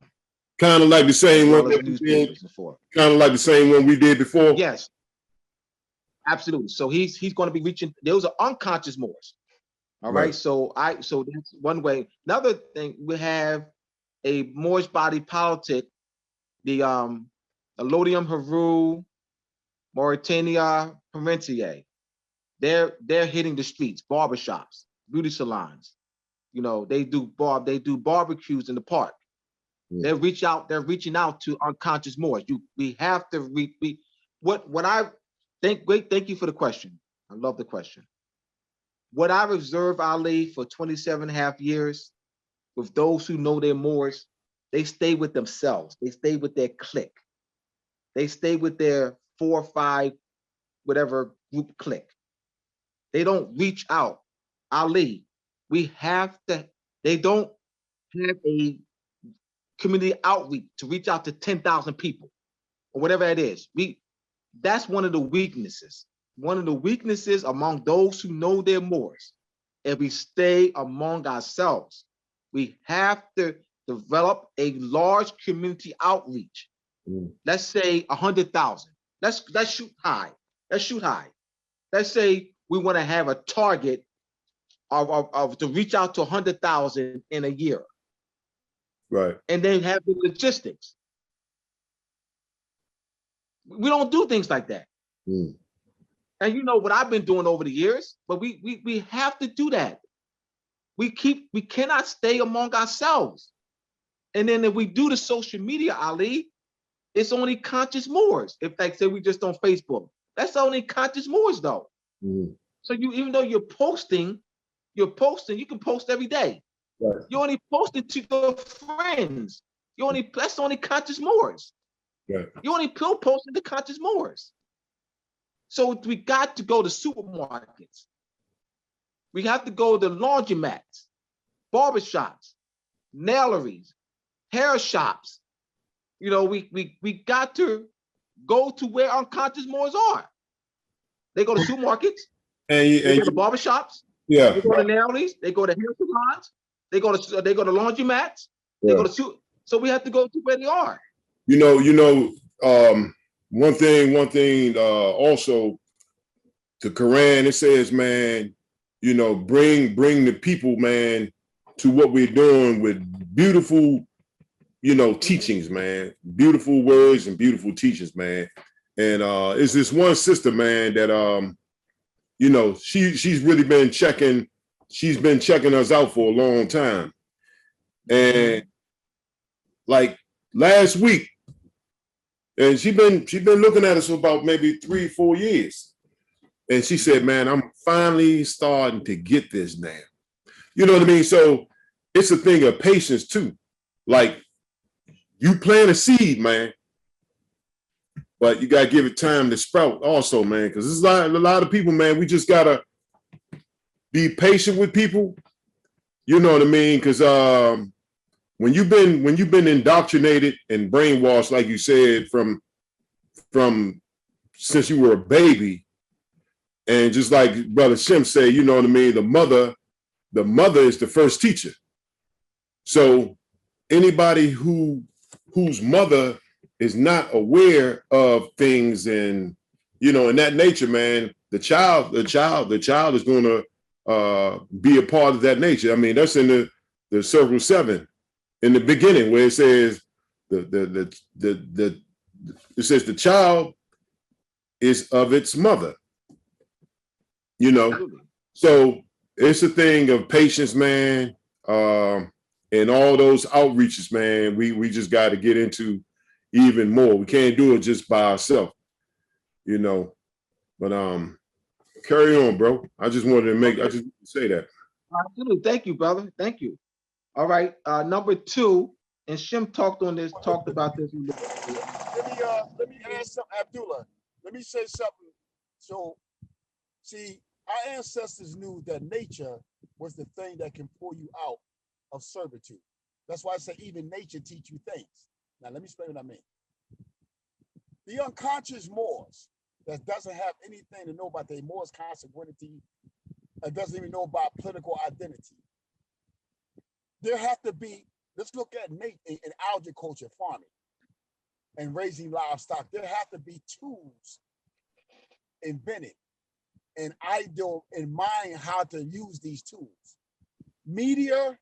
Kind of like the same one that we did before. Kind of like the same one we did before. Yes, absolutely. So he's going to be reaching. Those are unconscious Moors. All right. So that's one way. Another thing, we have a Moorish body politic, the Elodium Haru, Mauritania Parentier. They're hitting the streets, barbershops, beauty salons. You know, they do barbecues in the park. Yeah. They're reaching out to unconscious Moors. We have to what I think. Thank you for the question. I love the question. What I've observed, Ali, for 27.5 years, with those who know their Moors, they stay with themselves. They stay with their clique. They stay with their 4 or 5, whatever group clique. They don't reach out. Ali, we have to, they don't have a community outreach to reach out to 10,000 people or whatever it is. That's one of the weaknesses. One of the weaknesses among those who know their Moors. If we stay among ourselves, we have to develop a large community outreach. Let's say 100,000. Let's shoot high. Let's say we want to have a target of to reach out to 100,000 in a year. Right. And then have the logistics. We don't do things like that. And you know what I've been doing over the years, but we have to do that. We cannot stay among ourselves. And then if we do the social media, Ali, it's only conscious Moors. If like say we just on Facebook, that's only conscious Moors though. So even though you're posting, you can post every day. Right. You only posted to your friends. That's only conscious Moors. Right. You only posting to conscious Moors. So we got to go to supermarkets. We have to go to laundromats, barbershops, naileries, hair shops. You know, we got to go to where unconscious Moors are. They go to supermarkets, they go to barbershops, yeah. They go to naileries, they go to hair salons, they go to laundromats, yeah. They go to so we have to go to where they are. One thing also, the Quran, it says, man, bring the people, man, to what we're doing with beautiful, teachings, man, beautiful words and beautiful teachings, man. And it's this one sister, man, that she's really been checking us out for a long time. And like last week, and she been looking at us for about maybe 3-4 years. And she said, man, I'm finally starting to get this now. You know what I mean? So it's a thing of patience too. Like you plant a seed, man, but you gotta give it time to sprout also, man. Cause there's a lot of people, man, we just gotta be patient with people. You know what I mean? Cause when you've been indoctrinated and brainwashed, like you said, from since you were a baby, and just like Brother Shem said, you know what I mean, the mother is the first teacher. So anybody whose mother is not aware of things and in that nature, man, the child is going to be a part of that nature. I mean, that's in the circle 7. In the beginning, where it says it says the child is of its mother, So it's a thing of patience, man, and all those outreaches, man. We just got to get into even more. We can't do it just by ourselves, But carry on, bro. I just wanted to say that. Absolutely. Thank you, brother. Thank you. All right, number 2, and Shem talked about this. Let me ask something, Abdullah. Let me say something. So, see, our ancestors knew that nature was the thing that can pull you out of servitude. That's why I say even nature teach you things. Now, let me explain what I mean. The unconscious Moors that doesn't have anything to know about their Moors consanguinity, doesn't even know about political identity. There have to be, let's look at in agriculture, farming, and raising livestock. There have to be tools invented and ideal in mind how to use these tools. Media,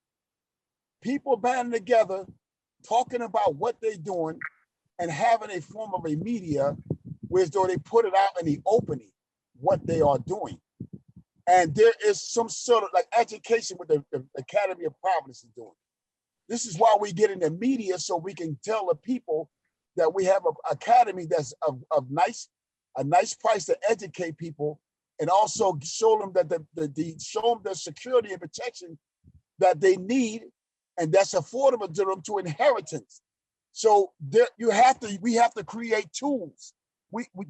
people banding together talking about what they're doing and having a form of a media where as though they put it out in the opening, what they are doing. And there is some sort of like education with the Academy of Providence is doing. This is why we get in the media, so we can tell the people that we have an academy that's of a nice price to educate people, and also show them that show them the security and protection that they need, and that's affordable to them to inheritance. So there we have to create tools.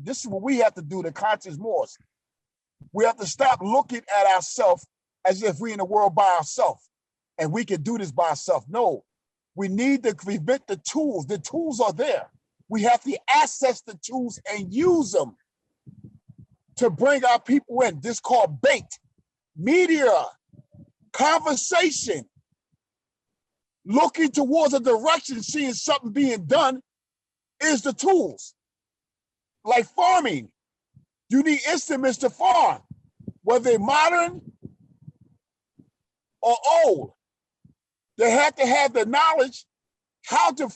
This is what we have to do, the conscious Moors. We have to stop looking at ourselves as if we're in the world by ourselves and we can do this by ourselves. No, we need to prevent the tools. The tools are there. We have to access the tools and use them to bring our people in. This is called bait, media, conversation, looking towards a direction, seeing something being done is the tools. Like farming, you need instruments to farm, whether they're modern or old. They have to have the knowledge how to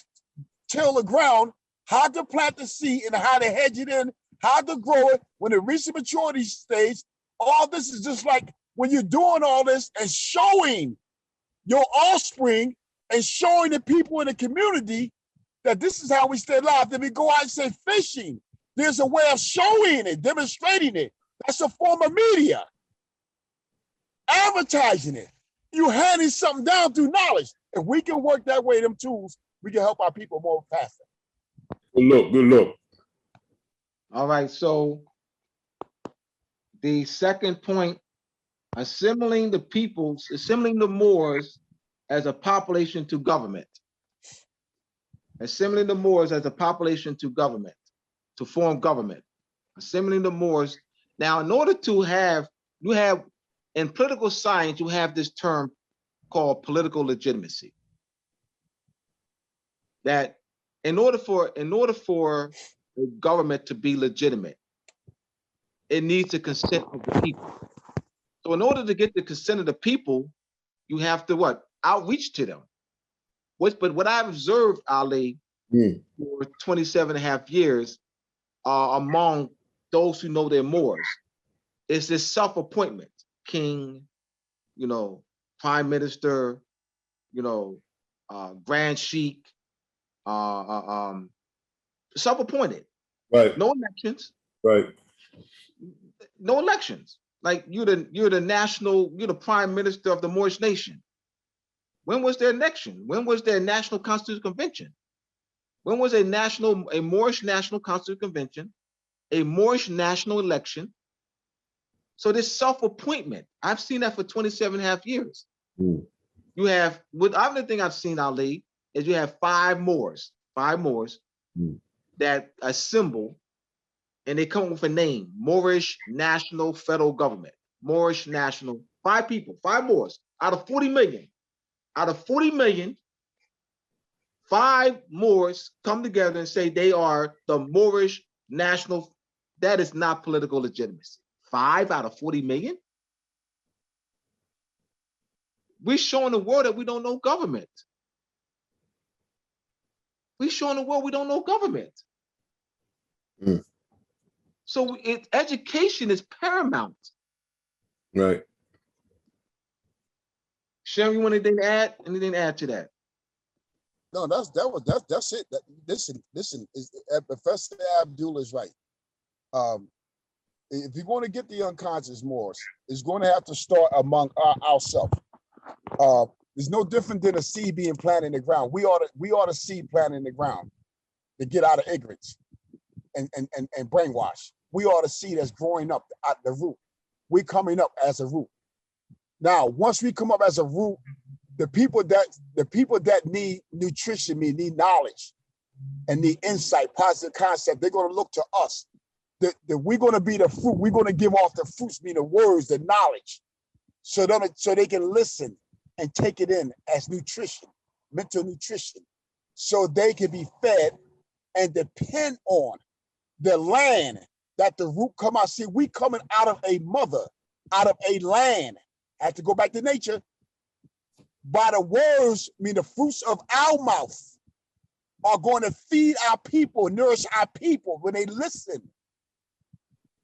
till the ground, how to plant the seed, and how to hedge it in, how to grow it. When it reaches the maturity stage, all this is just like when you're doing all this and showing your offspring and showing the people in the community that this is how we stay alive. Then we go out and say fishing. There's a way of showing it, demonstrating it. That's a form of media. Advertising it. You handing something down through knowledge. If we can work that way, them tools, we can help our people more faster. Good look. All right, so the second point, assimilating the Moors as a population to government. Assimilating the Moors as a population to government, to form government. Assimilating the Moors. Now, in order to have, in political science, you have this term called political legitimacy. That in order for a government to be legitimate, it needs the consent of the people. So in order to get the consent of the people, you have to what? Outreach to them. But what I've observed, Ali, for 27 and a half years, among those who know their Moors, is this self-appointment. King, prime minister, grand sheik, self-appointed. Right. No elections. Right. No elections. Like you're the prime minister of the Moorish nation. When was their election? When was their national constitutional convention? When was a Moorish national constitutional convention, a Moorish national election? So this self-appointment, I've seen that for 27 and a half years. You have, other thing I've seen, Ali, is you have five Moors that assemble and they come up with a name, Moorish National Federal Government, Moorish National, 5 people, 5 Moors out of 40 million. Out of 40 million, 5 Moors come together and say they are the Moorish National. That is not political legitimacy. 5 out of 40 million? We're showing the world that we don't know government. We're showing the world we don't know government. So education is paramount. Right. Shem, you want anything to add? Anything to add to that? No, that's it. Listen. Professor Abdullah is right. If you're going to get the unconscious Moors, it's going to have to start among ourselves. It's no different than a seed being planted in the ground. We are the seed planted in the ground to get out of ignorance and brainwash. We are the seed that's growing up at the root. We're coming up as a root. Now, once we come up as a root, the people that need nutrition, need knowledge and need insight, positive concept, they're going to look to us. We're going to be the fruit. We're going to give off the fruits, meaning the words, the knowledge, so they can listen and take it in as nutrition, mental nutrition, so they can be fed and depend on the land that the root come out. See, we coming out of a mother, out of a land. I have to go back to nature. By the words, the fruits of our mouth, are going to feed our people, nourish our people when they listen.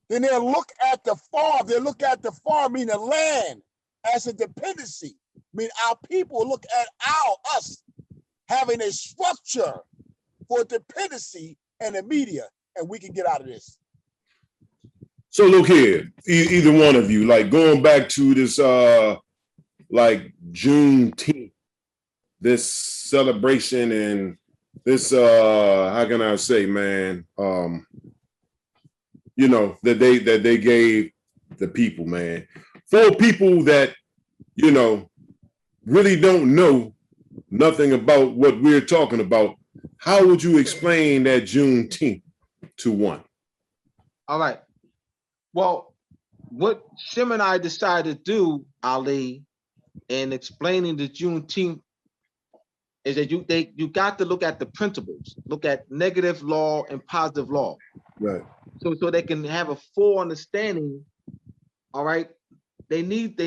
Then they'll look at the farm. They'll look at the farm, meaning the land, as a dependency. I mean, our people look at us having a structure for dependency and the media, and we can get out of this. So look here, either one of you, like going back to this, like Juneteenth, this celebration and this, how can I say, man, you know, that they gave the people, man, for people that, you know, really don't know nothing about what we're talking about. How would you explain that Juneteenth to one? All right. Well, what Shem and I decided to do, Ali, in explaining the Juneteenth is that you got to look at the principles, look at negative law and positive law. Right. So they can have a full understanding. All right. This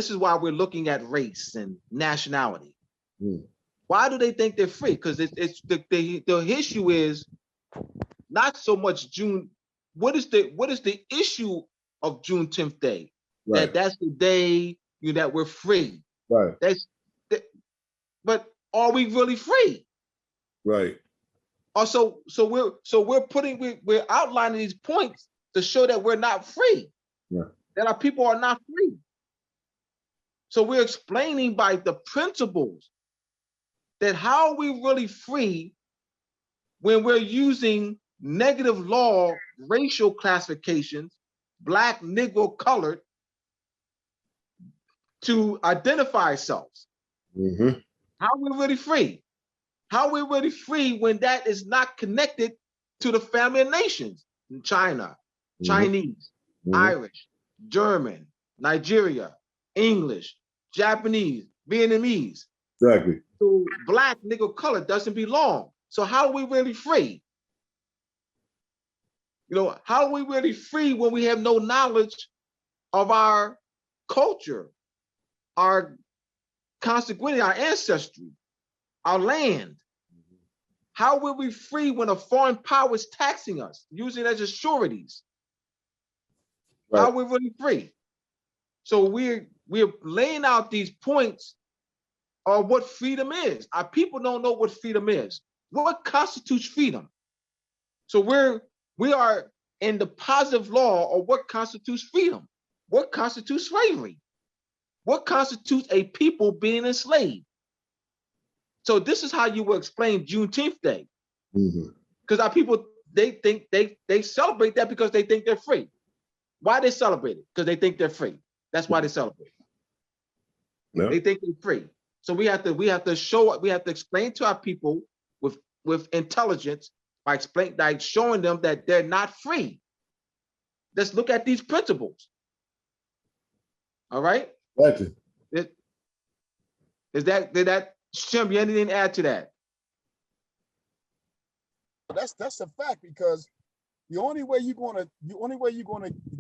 is why we're looking at race and nationality. Why do they think they're free? Because it's the issue is not so much June. What is the issue of Juneteenth Day? Right. That's the day that we're free. Right. But are we really free? Right. Also, we're outlining these points to show that we're not free. Yeah. That our people are not free. So we're explaining by the principles that how are we really free when we're using negative law, racial classifications, black, Negro, colored, to identify ourselves. Mm-hmm. How are we really free? How are we really free when that is not connected to the family of nations? China, Chinese, Irish, German, Nigeria, English, Japanese, Vietnamese. Exactly. So black, Negro, colored doesn't belong. So how are we really free? How are we really free when we have no knowledge of our culture, our consanguinity, our ancestry, our land? How will we free when a foreign power is taxing us, using it as sureties? Right. How are we really free? So we're laying out these points of what freedom is. Our people don't know what freedom is. What constitutes freedom? So we are in the positive law of what constitutes freedom. What constitutes slavery? What constitutes a people being enslaved? So this is how you will explain Juneteenth Day. Because our people, they think they celebrate that because they think they're free. Why they celebrate it? Because they think they're free. That's why they celebrate. No. They think they're free. So we have to explain to our people with intelligence by showing them that they're not free. Let's look at these principles. All right. Gotcha. Did that Shem, you anything to add to that? That's a fact, because the only way you're gonna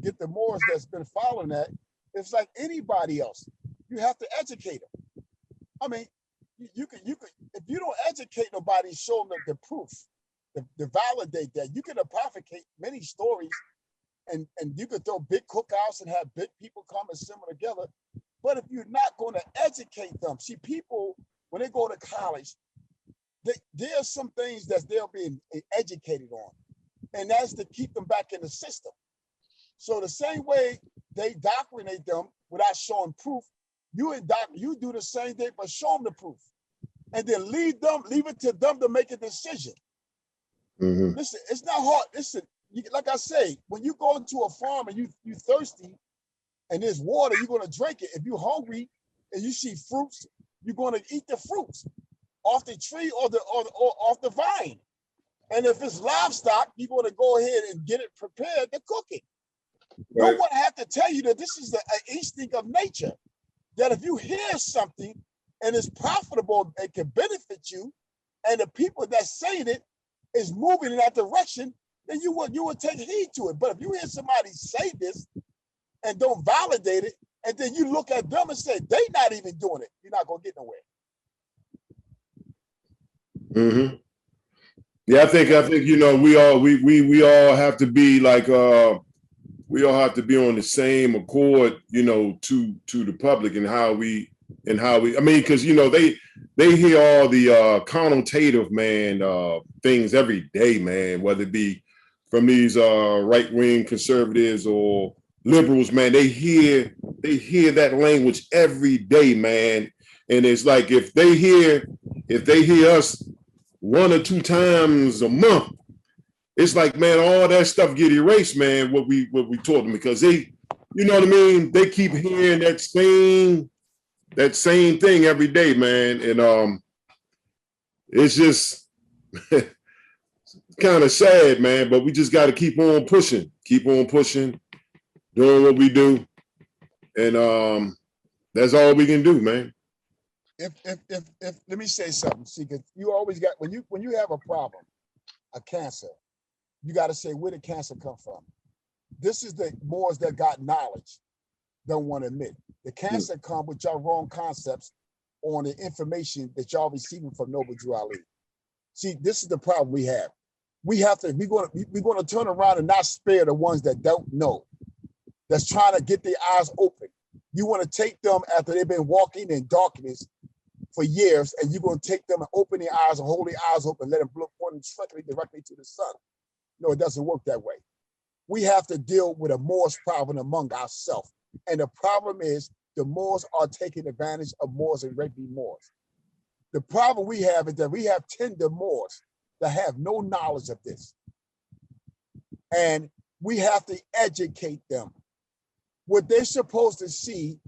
get the Moors that's been following that is like anybody else. You have to educate them. I mean, you could if you don't educate nobody, show them the proof, to validate that. You can apothecate many stories, and you could throw big cookouts and have big people come and assemble together. But if you're not going to educate them, see, people when they go to college, there's some things that they're being educated on, and that's to keep them back in the system. So the same way they indoctrinate them without showing proof, you do the same thing, but show them the proof, and then leave it to them to make a decision. Listen, it's not hard. Listen, like I say, when you go into a farm and you thirsty, and there's water, you're gonna drink it. If you're hungry and you see fruits, you're gonna eat the fruits off the tree or off the vine. And if it's livestock, you're gonna go ahead and get it prepared to cook it. Right. No one have to tell you that this is an instinct of nature. That if you hear something and it's profitable, it can benefit you, and the people that's saying it is moving in that direction, then you would take heed to it. But if you hear somebody say this and don't validate it, and then you look at them and say they not even doing it, you're not gonna get nowhere. Mm-hmm. Yeah, I think you know we all have to be like we all have to be on the same accord, you know, to the public and how we I mean, because you know they hear all the connotative things every day, man, whether it be from these right-wing conservatives or liberals, man. They hear that language every day, man. And it's like if they hear us 1 or 2 times a month, it's like, man, all that stuff get erased, man, what we taught them, because they, you know what I mean, they keep hearing that same thing every day, man. And it's just kind of sad, man, but we just got to keep on pushing, doing what we do. And that's all we can do, man. If let me say something. See, because you always got, when you have a problem, a cancer, you got to say, where did cancer come from? This is the Moors that got knowledge, don't want to admit. The cancer come with y'all wrong concepts on the information that y'all receiving from Noble Drew Ali. See, this is the problem we have. We're going to turn around and not spare the ones that don't know, that's trying to get their eyes open. You want to take them after they've been walking in darkness for years, and you're going to take them and open their eyes and hold their eyes open and let them point them directly to the sun. No, it doesn't work that way. We have to deal with a Moors problem among ourselves. And the problem is the Moors are taking advantage of Moors and raping Moors. The problem we have is that we have tender Moors that have no knowledge of this. And we have to educate them. What they're supposed to see,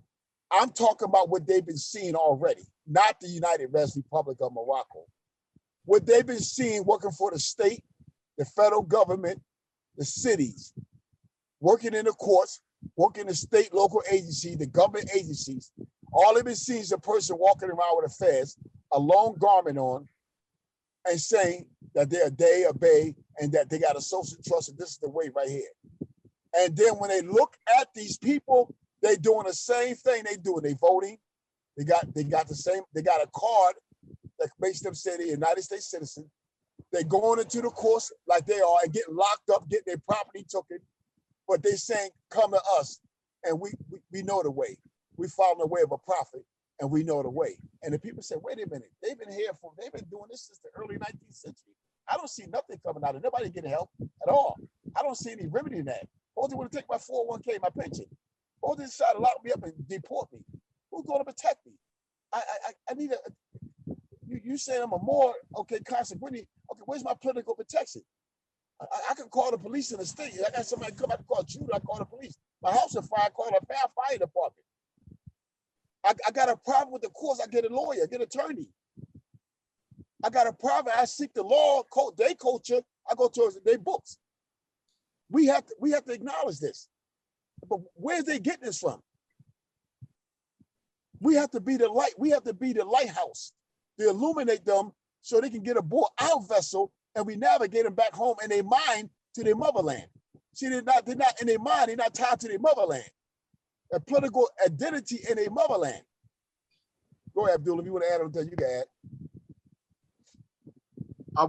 I'm talking about what they've been seeing already, not the United Res Republic of Morocco. What they've been seeing working for the state, the federal government, the cities, working in the courts, working in the state, local agencies, the government agencies. All they've been seeing is a person walking around with a fez, a long garment on, and saying that they're a day, a bay, and that they got a social trust, and this is the way right here. And then when they look at these people, they're doing the same thing they do. They voting. They got the same, they got a card that makes them say they're a United States citizen. They're going into the course like they are and getting locked up, getting their property taken. But they're saying, come to us, and we know the way. We follow the way of a prophet, and we know the way. And the people say, wait a minute, they've been doing this since the early 19th century. I don't see nothing coming out of it. Nobody getting help at all. I don't see any remedy in that. Supposed they want to take my 401k, my pension. Supposed they decide to lock me up and deport me. Who's going to protect me? I need you saying I'm a Moor, okay, consequently, okay, where's my political protection? I can call the police in the state. I got somebody come, I can call Judah, I call the police. My house is fire, I call a fire department. I got a problem with the courts, I get a lawyer, I get an attorney. I got a problem, I seek the law, their culture, I go towards their books. We have to acknowledge this. But where's they getting this from? We have to be the light. We have to be the lighthouse to illuminate them so they can get aboard our vessel and we navigate them back home in their mind to their motherland. See, they're not in their mind, they're not tied to their motherland. A political identity in their motherland. Go ahead, Abdullah, if you want to add on to that, you can add.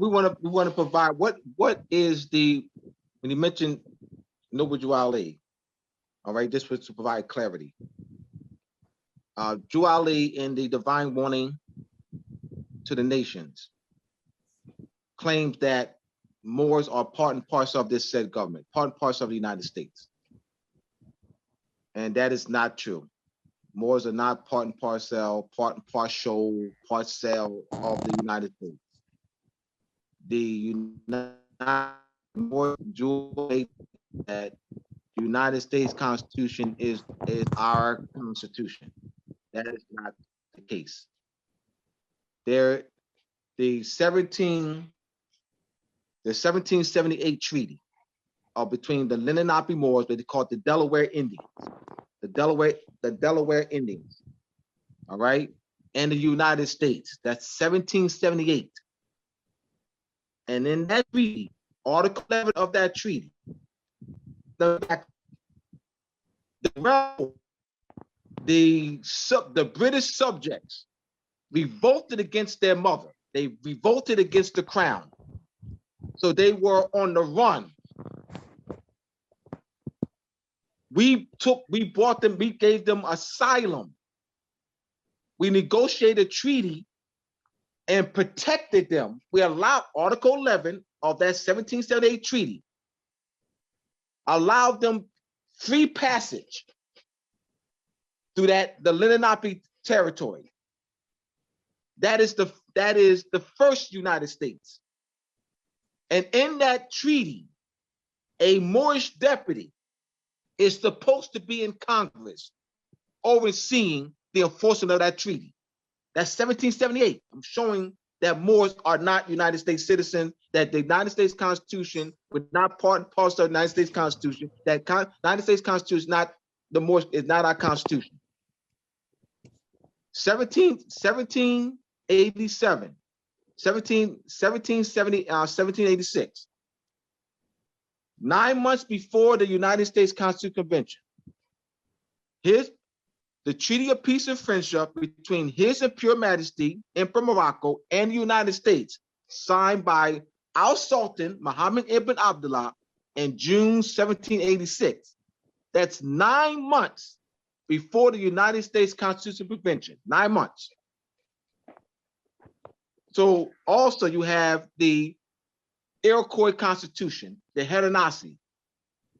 We want to provide what is the, when you mentioned Noble Drew Ali, all right, this was to provide clarity. Drew Ali in the Divine Warning to the Nations claims that Moors are part and parcel of this said government, part and parcel of the United States. And that is not true. Moors are not part and parcel of the United States. The Moors do that the United States Constitution is our Constitution. That is not the case. The 1778 treaty between the Lenape Moors, what they call the Delaware Indians, the Delaware Indians, all right, and the United States. That's 1778. And in that treaty, Article 11 of that treaty, the British subjects revolted against their mother, They revolted against the crown. So they were on the run. We brought them, we gave them asylum. We negotiated a treaty and protected them. We allowed Article 11 of that 1778 treaty, allowed them free passage through the Lenape territory. That is the first United States. And in that treaty, a Moorish deputy is supposed to be in Congress overseeing the enforcement of that treaty. That's 1778. I'm showing that Moors are not United States citizens, that the United States Constitution would not part and parcel of the United States Constitution, that United States Constitution is not the Moors, is not our Constitution. 1787, 1786. 9 months before the United States Constitutional Convention, the Treaty of Peace and Friendship between His Imperial Majesty, Emperor Morocco, and the United States, signed by our Sultan, Muhammad ibn Abdullah, in June 1786. That's 9 months before the United States Constitutional Convention, 9 months. So also you have the Iroquois Constitution, the Haudenosaunee.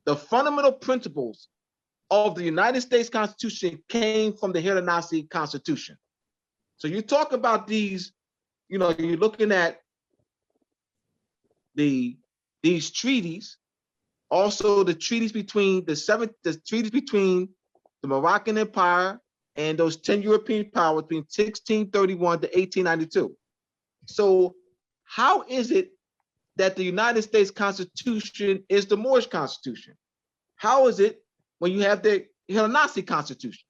The fundamental principles of the United States Constitution came from the Haudenosaunee Constitution. So you talk about these, you're looking at these treaties, also the treaties between the Moroccan Empire and those 10 European powers between 1631 to 1892. So how is it that the United States Constitution is the Moorish Constitution? How is it when you have the Haudenosaunee Constitution?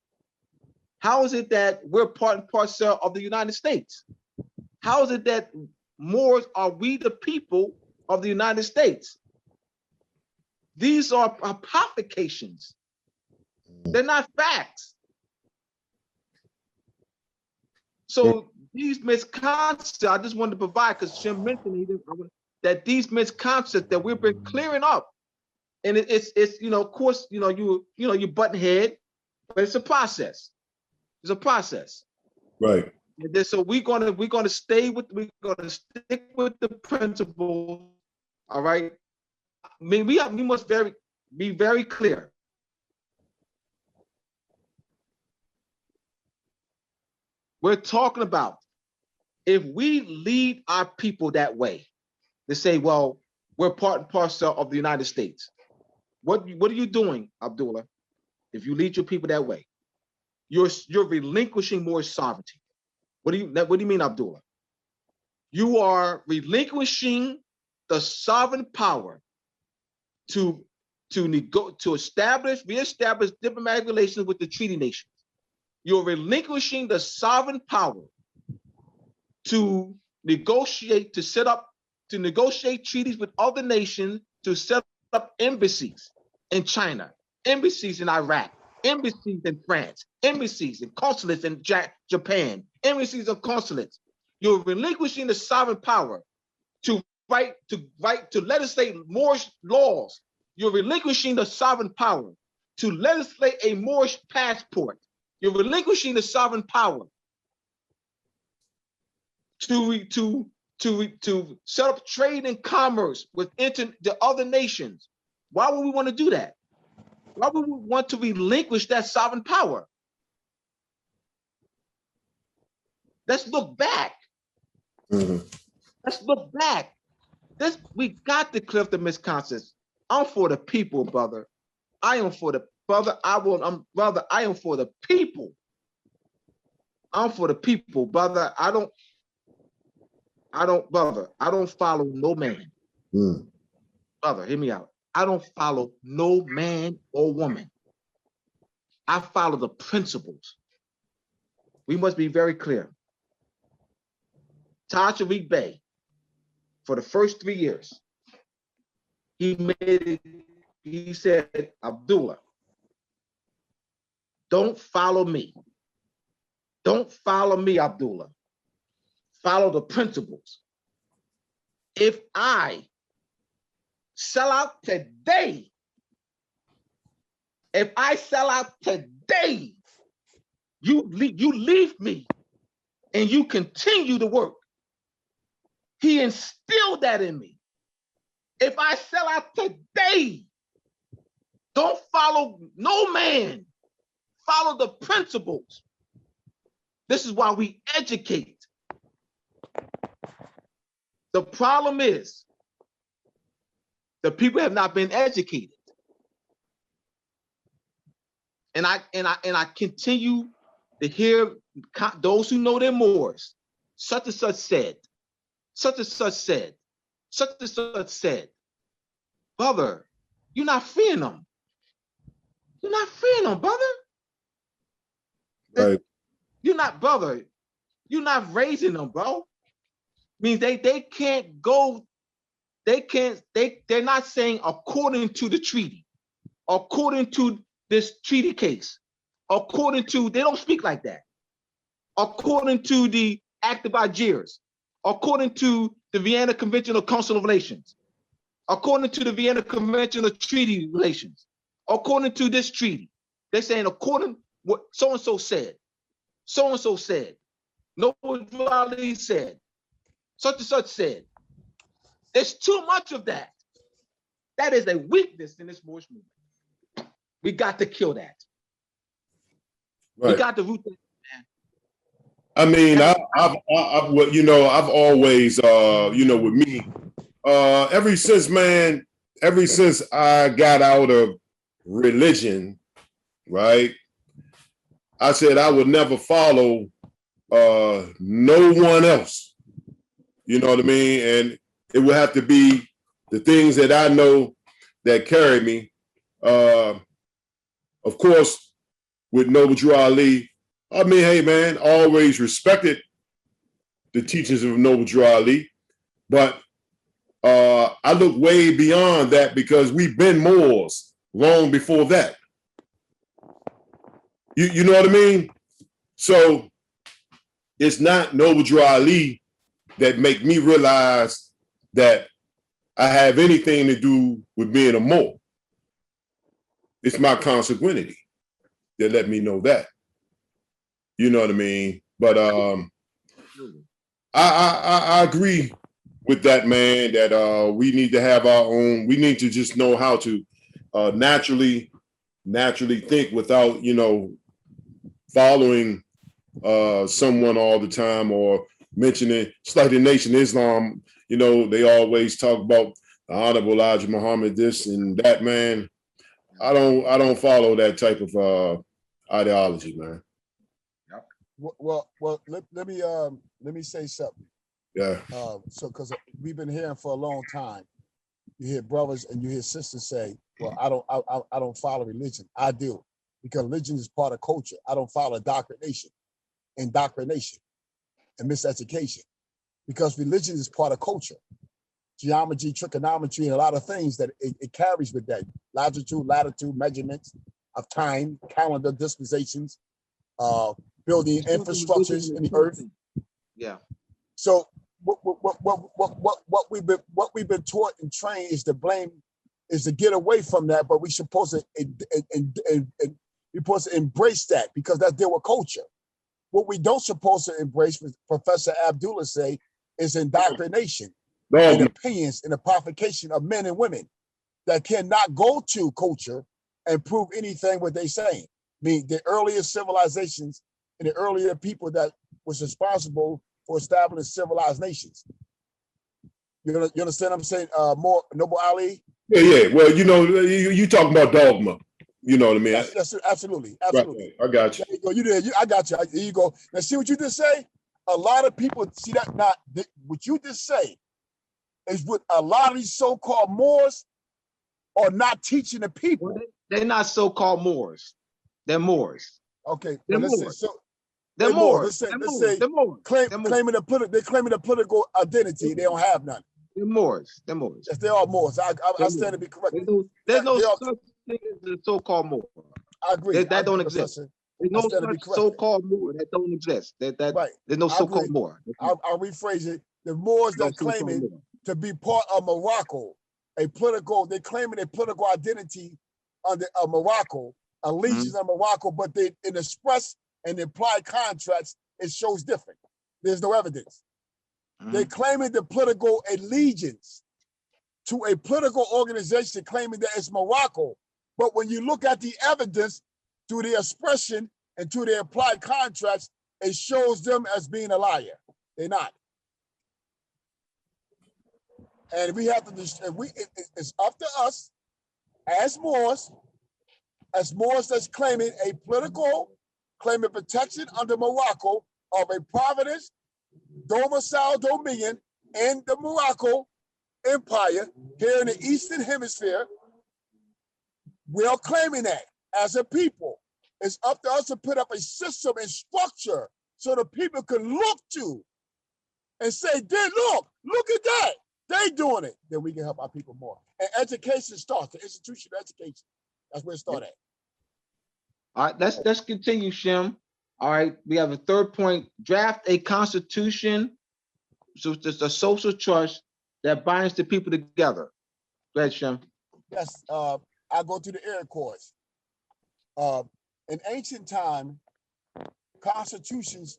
How is it that we're part and parcel of the United States? How is it that Moors are we the people of the United States? These are apocryphations. They're not facts. So these misconceptions, I just wanted to provide, because Shem mentioned that these misconceptions that we've been clearing up, and it's of course, you button head, but it's a process. It's a process. Right. And then, so we're gonna stick with the principles. All right. I mean, we must be very clear. We're talking about if we lead our people that way, they say, well, we're part and parcel of the United States. What are you doing, Abdullah? If you lead your people that way, you're relinquishing more sovereignty. What do you mean, Abdullah? You are relinquishing the sovereign power to reestablish diplomatic relations with the treaty nations. You're relinquishing the sovereign power to negotiate treaties with other nations, to set up embassies in China, embassies in Iraq, embassies in France, embassies and consulates in Japan, embassies and consulates. You're relinquishing the sovereign power to legislate Moorish laws. You're relinquishing the sovereign power to legislate a Moorish passport. You're relinquishing the sovereign power to set up trade and commerce with the other nations. Why would we want to do that? Why would we want to relinquish that sovereign power? Let's look back. Mm-hmm. Let's look back. We got to clear up the misconceptions. I'm for the people, brother. I am for the brother. I am for the people. I'm for the people, brother. I don't follow no man. Brother, hear me out. I don't follow no man or woman. I follow the principles. We must be very clear. Taj Tariq Bey, for the first 3 years, he said, Abdullah, don't follow me. Don't follow me, Abdullah. follow the principles. If I sell out today, if I sell out today, you leave me and you continue to work. He instilled that in me. If I sell out today, don't follow no man. Follow the principles. This is why we educate. The problem is the people have not been educated. And I continue to hear those who know their Moors. Such and such said, such and such said, such and such said. Brother, you're not fearing them. You're not fearing them, brother. Right. You're not, brother. You're not raising them, bro. Means they can't go, they're not saying according to the treaty, according to this treaty case, according to, they don't speak like that. According to the Act of Algiers, according to the Vienna Convention of Consular Relations, according to the Vienna Convention of Treaty Relations, according to this treaty, they're saying according what so-and-so said, so-and-so said, Noble Ali said, such and such said. There's too much of that. That is a weakness in this Moorish movement. We got to kill that. Right. We got to root that, man. I mean, I've always, with me, ever since I got out of religion, right? I said I would never follow no one else. You know what I mean? And it would have to be the things that I know that carry me. Of course, with Noble Drew Ali, I mean, hey, man, always respected the teachings of Noble Drew Ali. But I look way beyond that because we've been Moors long before that. You know what I mean? So it's not Noble Drew Ali that make me realize that I have anything to do with being a Moor. It's my consanguinity that let me know that. You know what I mean? But I agree with that, man, that we need to have our own, we need to just know how to naturally think without, following someone all the time or mentioning, it's like the Nation of Islam, they always talk about the Honorable Elijah Muhammad, this and that, man. I don't follow that type of ideology, man. Well, let me say something. Yeah. So because we've been hearing for a long time, you hear brothers and you hear sisters say, "Well, I don't follow religion." I do, because religion is part of culture. I don't follow indoctrination, and miseducation, because religion is part of culture. Geometry, trigonometry, and a lot of things that it carries with that. Longitude, latitude, measurements of time, calendar, dispensations, building infrastructures in the earth. Yeah. So what we've been taught and trained is to get away from that, but we're supposed to embrace that, because that's their culture. What we don't supposed to embrace, what Professor Abdullah say, is indoctrination and opinions and the provocation of men and women that cannot go to culture and prove anything what they saying. I mean, the earlier civilizations and the earlier people that was responsible for establishing civilized nations. You understand what I'm saying? More Noble Ali? Yeah. Well, you talking about dogma. You know what I mean? That's absolutely. Right. I got you. I got you. Here you go. Now, see what you just say? A lot of people see that. Not what you just say is what a lot of these so-called Moors are not teaching the people. Well, they're not so-called Moors. They're Moors. Okay. They're Moors. They're Moors. Claiming a political identity. They don't have none. They're Moors. Yes, they are Moors. I stand to be correct. There's no such thing as the so-called Moor. I agree. That don't exist. There's no instead of such be corrected. so-called Moor that don't exist. Right. There's no I so-called agree. Moor. I'll rephrase it. The Moors No that so-called claiming Moor. to be part of Morocco, they're claiming a political identity under Morocco, allegiance of Morocco, but they in express and implied contracts, it shows different. There's no evidence. They're claiming the political allegiance to a political organization claiming that it's Morocco. But when you look at the evidence through the expression and to the implied contracts, it shows them as being a liar. They're not. And we have to, it's up to us as Moors that's claiming a claiming protection under Morocco of a providence, domicile, dominion in the Morocco Empire here in the Eastern Hemisphere. We are claiming that as a people. It's up to us to put up a system and structure so the people can look to and say, look at that. They doing it. Then we can help our people more. And education starts, the institution of education. That's where it starts at. All right, let's continue, Shem. All right, we have a third point. Draft a constitution, so it's a social trust that binds the people together. Go ahead, Shem. Yes, I'll go to the air course. In ancient time, constitutions,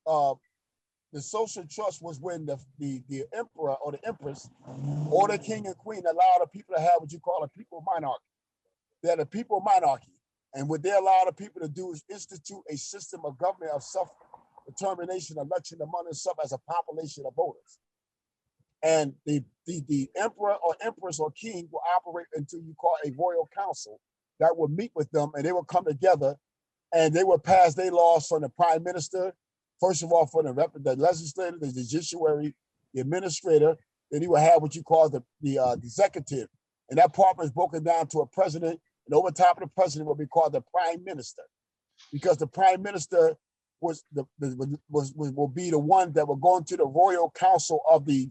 the social trust was when the emperor or the empress or the king and queen allowed the people to have what you call a people monarchy. They're the people monarchy. And what they allow the people to do is institute a system of government of self-determination, election among themselves as a population of voters. And the emperor or empress or king will operate until you call a royal council that will meet with them, and they will come together and they will pass their laws from the prime minister, first of all, for the legislature, the judiciary, the administrator. Then he will have what you call the executive. And that part is broken down to a president, and over top of the president will be called the prime minister, because the prime minister will be the one that will go into the royal council of the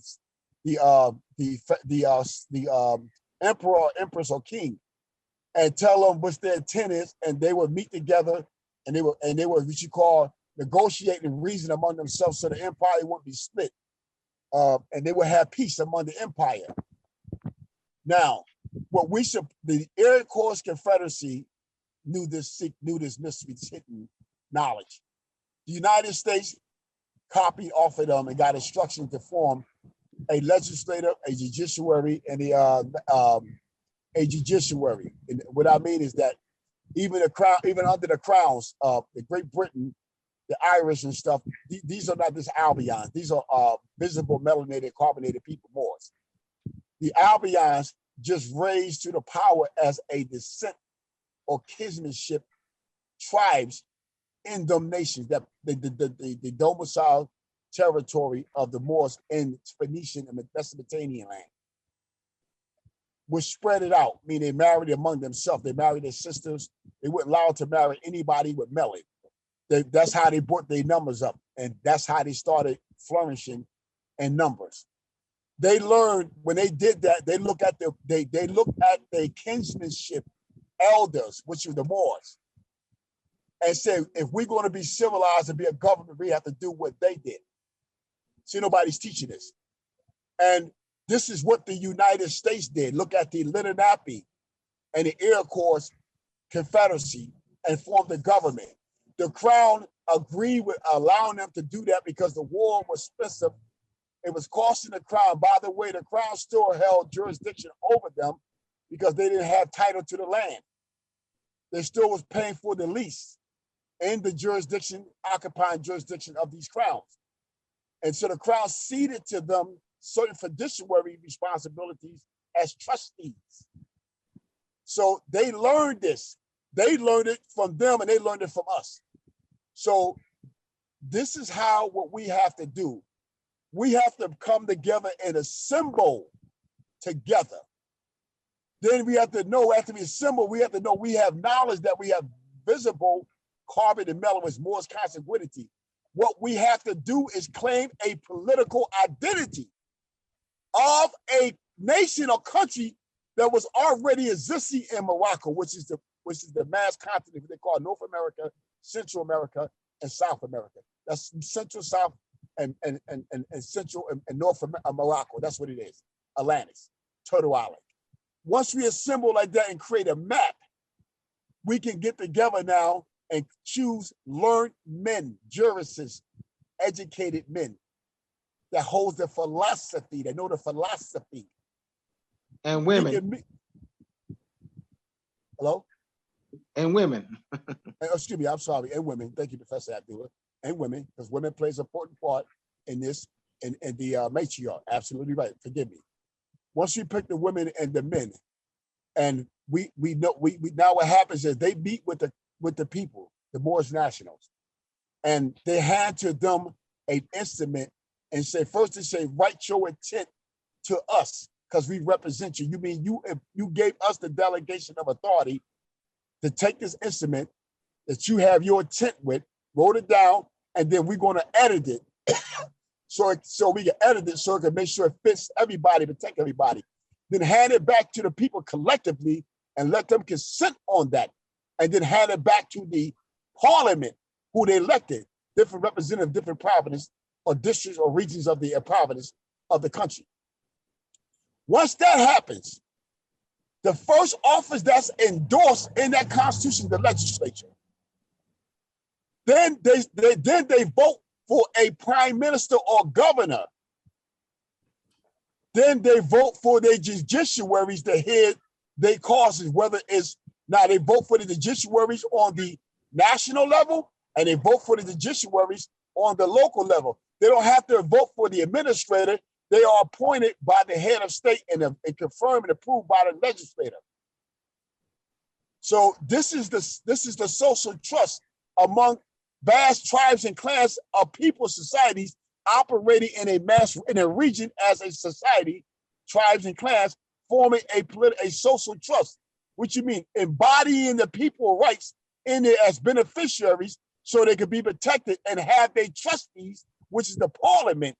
emperor or empress or king and tell them what their intent is, and they will meet together and they will what you call negotiate and reason among themselves so the empire won't be split, and they will have peace among the empire. Now, the Air Corps Confederacy knew this mystery, hidden knowledge. The United States copied off of them and got instructions to form a legislature, a judiciary, and a judiciary. And what I mean is that even under the crowns of the Great Britain, the Irish and stuff, these are not just Albions. These are visible, melanated, carbonated people, Moors. The Albions just raised to the power as a descent or kinsmanship tribes in them nations, that the domicile territory of the Moors in Phoenician and Mesopotamian land, which spread it out, meaning they married among themselves. They married their sisters. They weren't allowed to marry anybody with melanin. That's how they brought their numbers up, and that's how they started flourishing in numbers. They learned when they did that. They looked at their kinsmanship elders, which were the Moors, and said, if we're going to be civilized and be a government, we have to do what they did. See, nobody's teaching this, and this is what the United States did. Look at the Lenape and the Air Corps Confederacy and formed the government. The Crown agreed with allowing them to do that because the war was expensive. It was costing the Crown. By the way, the Crown still held jurisdiction over them because they didn't have title to the land. They still was paying for the lease in the jurisdiction, occupying jurisdiction of these crowns. And so the Crown ceded to them certain fiduciary responsibilities as trustees. So they learned this. They learned it from them and they learned it from us. So this is what we have to do. We have to come together and assemble together. Then we have to know, after we assemble, we have to know we have knowledge that we have visible carbon and metal as Moore's consanguinity. What we have to do is claim a political identity of a nation or country that was already existing in Morocco, which is the which is the mass continent they call North America, Central America, and South America. That's Central, South, and Central and North Morocco. That's what it is. Atlantis, Turtle Island. Once we assemble like that and create a map, we can get together now and choose learned men, jurists, educated men that holds the philosophy, that know the philosophy. And women. Hello? And women. Excuse me, I'm sorry, and women. Thank you, Professor Abdullah. And women, because women plays an important part in this, in the matriarch. Absolutely right, forgive me. Once we pick the women and the men, and we know now what happens is they meet with the people, the Moorish nationals, and they hand to them an instrument and say, first they say, write your intent to us, because we represent you. You mean you gave us the delegation of authority to take this instrument that you have your intent with, wrote it down, and then we're going to edit it. so we can edit it so it can make sure it fits everybody, protect everybody. Then hand it back to the people collectively and let them consent on that. And then hand it back to the parliament who they elected, different representatives, different provinces or districts or regions of the province of the country. Once that happens, the first office that's endorsed in that constitution, the legislature, then they vote for a prime minister or governor. Then they vote for their judiciaries to head their causes, whether it's, now they vote for the judiciaries on the national level and they vote for the judiciaries on the local level. They don't have to vote for the administrator. They are appointed by the head of state and confirmed and approved by the legislator. So this is the social trust among vast tribes and clans of people, societies operating in a region as a society, tribes and clans forming a social trust, which you mean embodying the people's rights in there as beneficiaries so they can be protected and have their trustees, which is the parliament,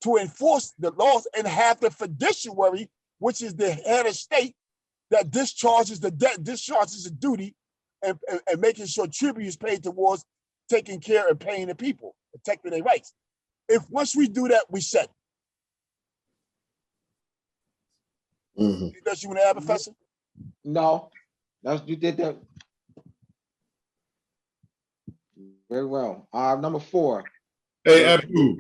to enforce the laws, and have the fiduciary, which is the head of state that discharges the debt, discharges the duty, and making sure tribute is paid towards taking care and paying the people, protecting their rights. If once we do that, we set. Anything else you want to add, Professor? No, you did that very well. Number 4. Hey, Abdul.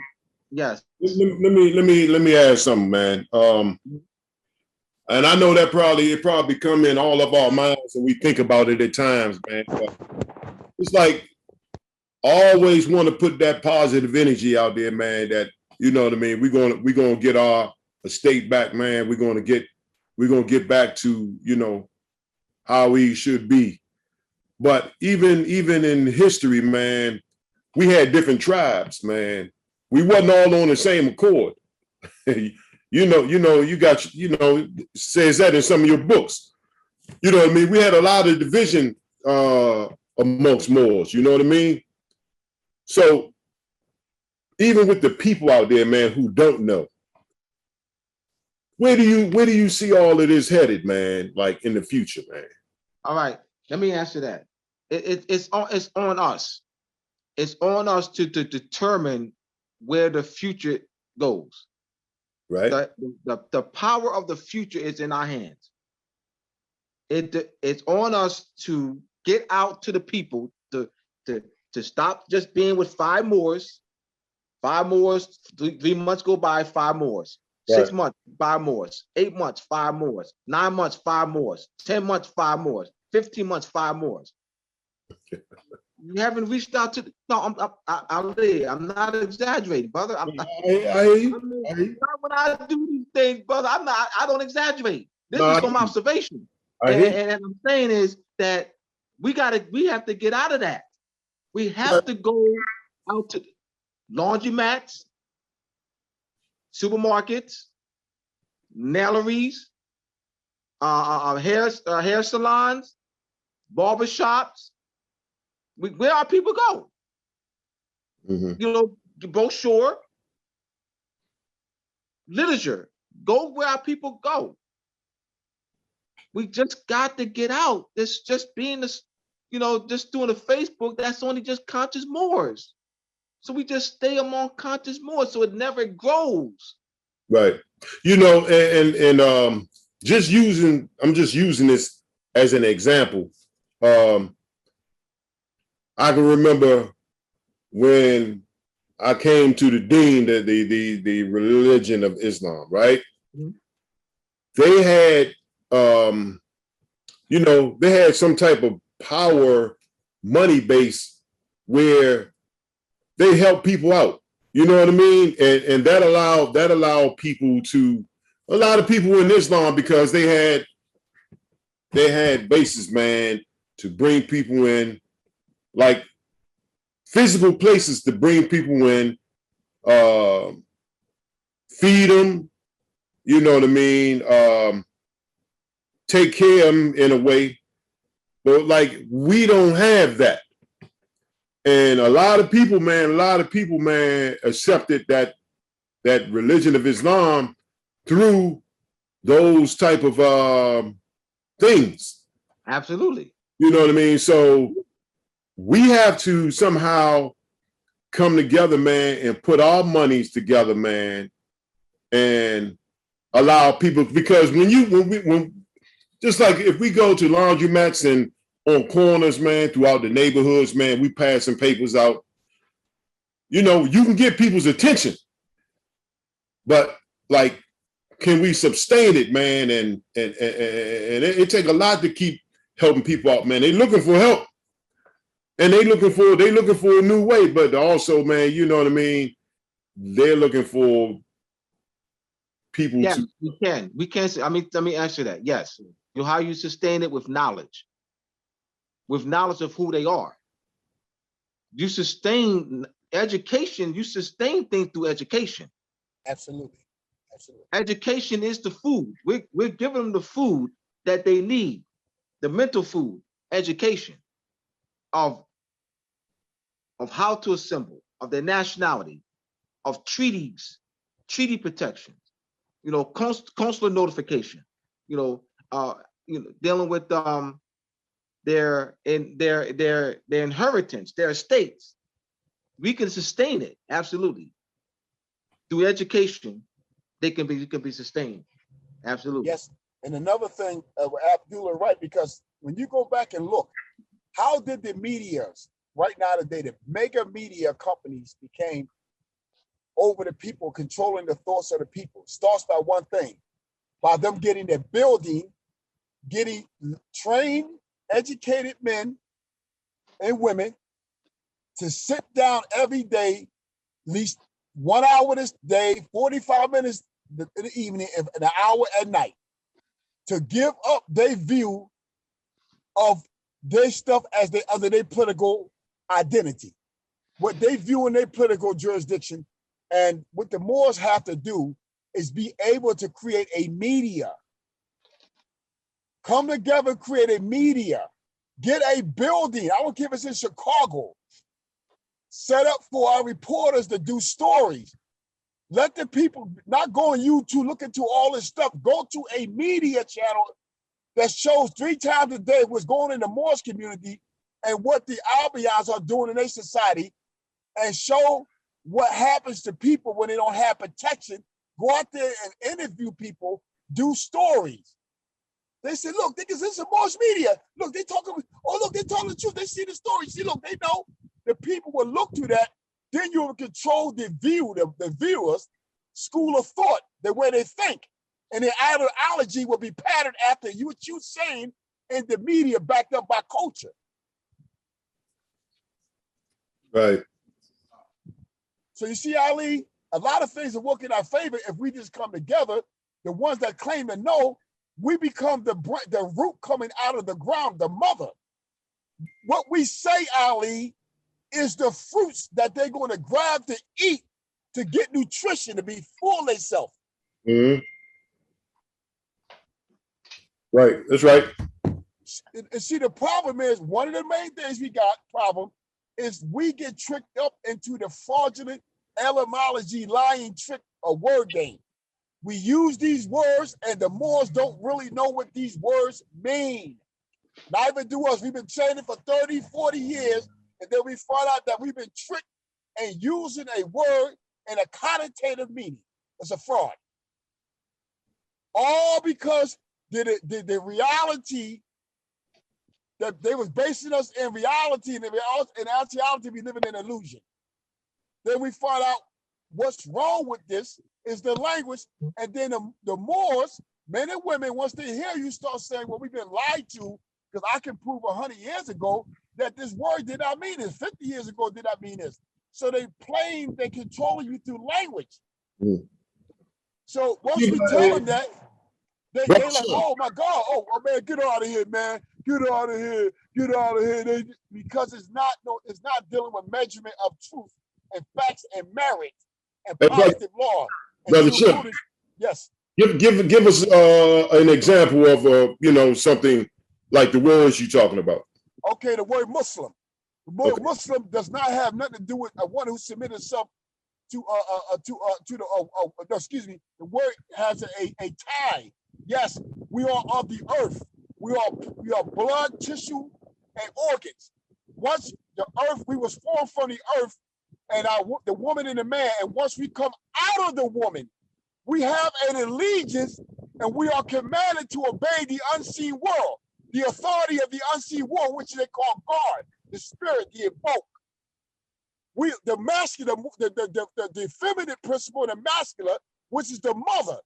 Yes. Let me add something, man. And I know that it probably come in all of our minds and we think about it at times, man. But it's like always want to put that positive energy out there, man. That, you know what I mean. We're gonna get our estate back, man. We're gonna get back to, you know, how we should be. But even in history, man, we had different tribes, man. We wasn't all on the same accord. you got, says that in some of your books. You know what I mean? We had a lot of division amongst Moors, you know what I mean? So even with the people out there, man, who don't know, where do you see all of this headed, man, like in the future, man? All right, let me answer that. It's on us. It's on us to determine where the future goes. Right. The power of the future is in our hands. It's on us to get out to the people to stop just being with 5 Moors. 5 Moors, 3 months go by, 5 Moors. Right. 6 months, 5 Moors. 8 months, 5 Moors. 9 months, 5 Moors. 10 months, 5 Moors. 15 months, 5 Moors. You haven't reached out to. No, I'm not exaggerating, brother. When I do these things, brother, I don't exaggerate. This is from observation. And I'm saying is that we have to get out of that. We have to go out to laundromats, supermarkets, naileries, hair salons, barbershops. Where our people go? You know, brochure, literature. Go where our people go. We just got to get out. This just being this, just doing a Facebook, that's only just conscious Moors. So we just stay among conscious Moors, so it never grows. Right. I'm just using this as an example. I can remember when I came to the deen, the religion of Islam, right? Mm-hmm. They had, they had some type of power money base where they help people out. You know what I mean? And that allowed people to, a lot of people in Islam, because they had bases, man, to bring people in, like physical places to bring people in, feed them, you know what I mean? Take care of them in a way. But like, we don't have that. And a lot of people, man, accepted that religion of Islam through those type of things. Absolutely. You know what I mean? So we have to somehow come together, man, and put our monies together, man, and allow people, because when just like if we go to laundromats and on corners, man, throughout the neighborhoods, man, we passing papers out. You can get people's attention, but like, can we sustain it, man? And it take a lot to keep helping people out, man. They looking for help, and they looking for a new way, but also, man, you know what I mean? They're looking for people. Yes, we can. I mean, let me answer that. Yes, how you sustain it with knowledge. With knowledge of who they are. You sustain education, you sustain things through education. Absolutely. Education is the food. We're giving them the food that they need, the mental food, education of how to assemble, of their nationality, of treaties, treaty protections, consular notification, dealing with their inheritance, their estates. We can sustain it, absolutely. Through education, they can be sustained. Absolutely. Yes. And another thing, Abdullah, right, because when you go back and look, how did the medias right now today, the mega media companies became over the people, controlling the thoughts of the people? Starts by one thing, by them getting their building, getting trained, educated men and women to sit down every day, at least 1 hour this day, 45 minutes in the evening, and an hour at night, to give up their view of their stuff as under their political identity, what they view in their political jurisdiction. And what the Moors have to do is be able to create a media. Come together, create a media, get a building. I don't care if it's in Chicago. Set up for our reporters to do stories. Let the people not go on YouTube, look into all this stuff. Go to a media channel that shows 3 times a day what's going on in the Moors community and what the Albiyans are doing in their society, and show what happens to people when they don't have protection. Go out there and interview people, do stories. They said, look, this is Moors media. Look, they're talking the truth. They see the story. See, look, they know. The people will look to that. Then you will control the viewers' school of thought, the way they think. And their ideology will be patterned after what you're saying in the media, backed up by culture. Right. So you see, Ali, a lot of things are working in our favor if we just come together. The ones that claim to know, we become the root coming out of the ground, the mother. What we say, Ali, is the fruits that they're going to grab to eat to get nutrition, to be full of themselves. Mm-hmm. Right, that's right. And see, the problem is, one of the main things we got problem is we get tricked up into the fraudulent etymology, lying trick, a word game. We use these words, and the Moors don't really know what these words mean. Neither do us. We've been training for 30, 40 years, and then we find out that we've been tricked and using a word in a connotative meaning. It's a fraud. All because the reality that they was basing us in reality, and in actuality we live in an illusion. Then we find out what's wrong with this is the language, and then the Moors, men and women, once they hear you start saying, well, we've been lied to, because I can prove 100 years ago that this word did not mean this, 50 years ago did not mean this. So they controlling you through language. So once we tell them that, they like, oh my God, oh man, get out of here, man. Get out of here, get out of here. Because it's not dealing with measurement of truth and facts and merit and positive law. Brother Shem, yes. Give us an example of something like the words you're talking about. Okay, the word Muslim. The word Muslim does not have nothing to do with one who submitted himself to excuse me. The word has a tie. Yes, we are of the earth. We are blood, tissue, and organs. Once the earth, we was formed from the earth, and the woman and the man. And once we come out of the woman, we have an allegiance, and we are commanded to obey the unseen world, the authority of the unseen world, which they call God, the spirit, the evoke. The masculine, the feminine principle, the masculine, which is the mother.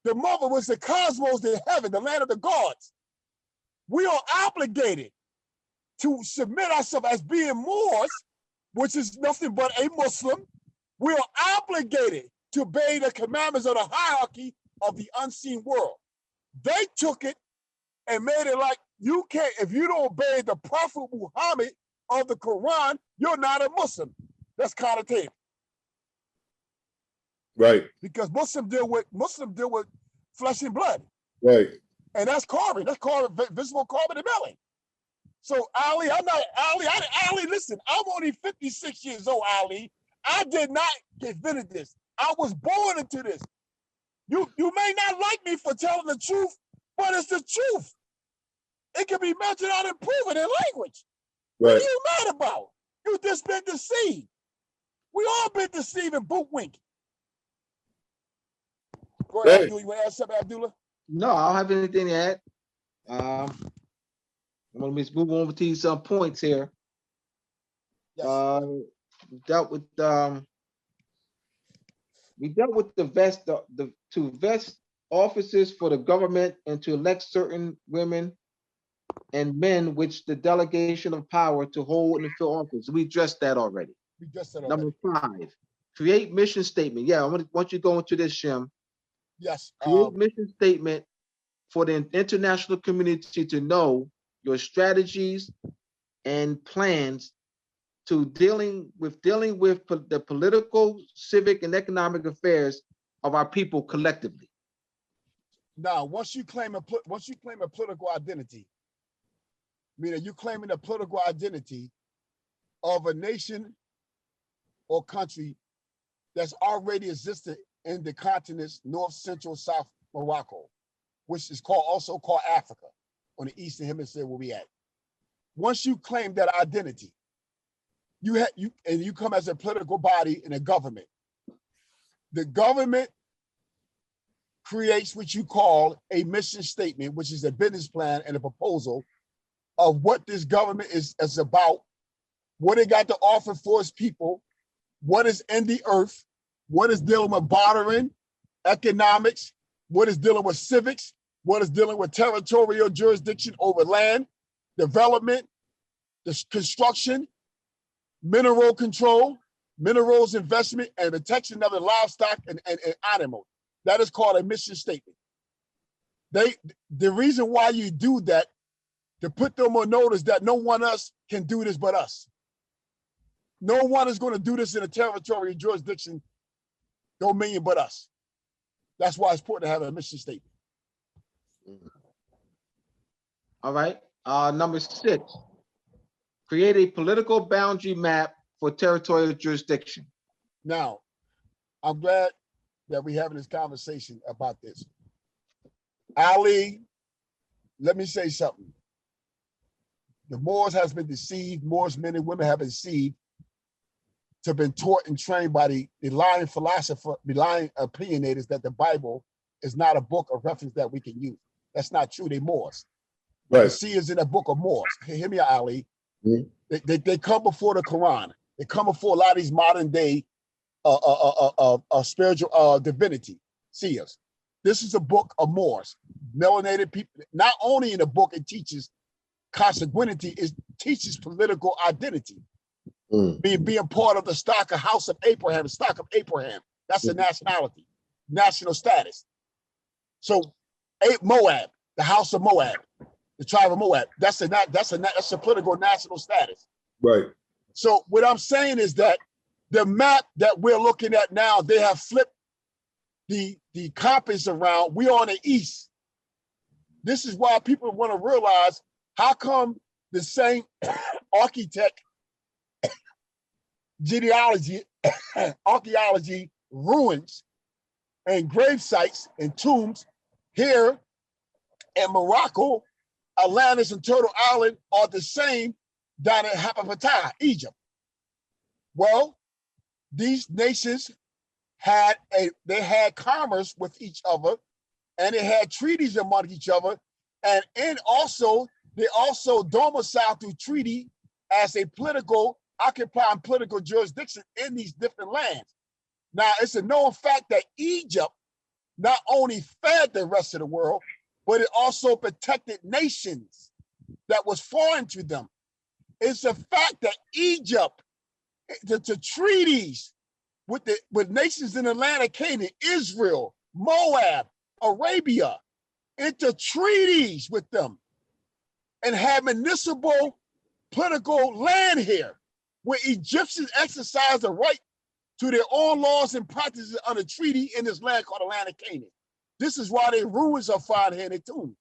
The mother was the cosmos, the heaven, the land of the gods. We are obligated to submit ourselves as being Moors, which is nothing but a Muslim. We are obligated to obey the commandments of the hierarchy of the unseen world. They took it and made it like you can't, if you don't obey the Prophet Muhammad of the Quran, you're not a Muslim. That's connotative. Right. Because Muslim deal with flesh and blood. Right. And that's carbon. That's carbon, visible carbon emitting. So Ali, Ali, listen, I'm only 56 years old, Ali. I did not invented this. I was born into this. You may not like me for telling the truth, but it's the truth. It can be measured out and proven in language. Right. What are you mad about? You just been deceived. We all been deceived and boot wink. Go ahead, Abdullah. You want to add something, Abdullah? No, I don't have anything to add. I'm going to move over to some points here. Yes. We dealt with the to vest offices for the government and to elect certain women and men, which the delegation of power to hold and fill office. We addressed that already. We addressed that already. Number 5, create mission statement. Yeah, I want you to go into this, Shem. Yes. Create mission statement for the international community to know your strategies and plans to dealing with the political, civic, and economic affairs of our people collectively. Now, once you claim a political identity, meaning you claiming a political identity of a nation or country that's already existed in the continents, North, Central, South Morocco, which is also called Africa, on the Eastern Hemisphere where we at. Once you claim that identity, you come as a political body in a government. The government creates what you call a mission statement, which is a business plan and a proposal of what this government is about, what it got to offer for its people, what is in the earth, what is dealing with bartering, economics, what is dealing with civics, what is dealing with territorial jurisdiction over land, development, the construction, mineral control, minerals investment, and protection of the livestock and animals. That is called a mission statement. The reason why you do that, to put them on notice that no one else can do this but us. No one is going to do this in a territorial jurisdiction dominion but us. That's why it's important to have a mission statement. All right. Number 6, create a political boundary map for territorial jurisdiction. Now, I'm glad that we're having this conversation about this. Ali, let me say something. The Moors has been deceived. Moors, men and women have been deceived to have been taught and trained by the lying philosopher, the lying opinionators that the Bible is not a book of reference that we can use. That's not true. They're Moors. Right. The sea is in a book of Moors. Hear me out, Ali. They come before the Quran. They come before a lot of these modern day spiritual divinity seers. This is a book of Moors, melanated people. Not only in the book it teaches consanguinity, it teaches political identity. Being part of the stock of House of Abraham, the stock of Abraham. That's the nationality, national status. So Moab, the House of Moab, the tribe of Moab. That's a political national status. Right. So what I'm saying is that the map that we're looking at now, they have flipped the compass around. We're on the east. This is why people want to realize how come the same architect, genealogy, archaeology, ruins, and grave sites and tombs here in Morocco, Atlantis, and Turtle Island are the same down in Hapafatah, Egypt. Well, these nations had commerce with each other, and they had treaties among each other, and they also domiciled through treaty as a occupying political jurisdiction in these different lands. Now, it's a known fact that Egypt not only fed the rest of the world, but it also protected nations that was foreign to them. It's a fact that Egypt, the treaties with nations in the land of Canaan, Israel, Moab, Arabia, into treaties with them and had municipal political land here, where Egyptians exercised the right to their own laws and practices under treaty in this land called the land of Canaan. This is why their ruins are found here in the tomb.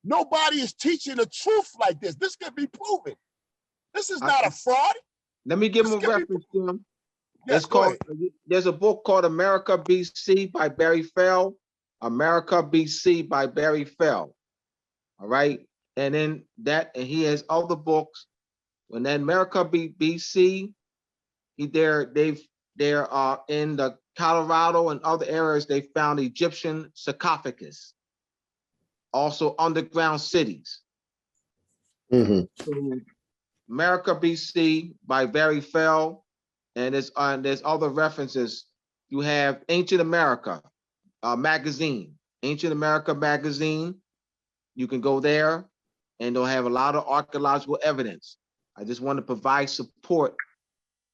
Nobody is teaching the truth like this. This can be proven. This is not a fraud. Let me give him a reference to him. Yes, There's a book called America BC by Barry Fell. America BC by Barry Fell. All right. And then he has other books. When that America BC, they're in the Colorado and other areas, they found Egyptian sarcophagus, also underground cities. So America BC by Barry Fell, and there's other references. You have Ancient America magazine, Ancient America magazine. You can go there, and they'll have a lot of archaeological evidence. I just want to provide support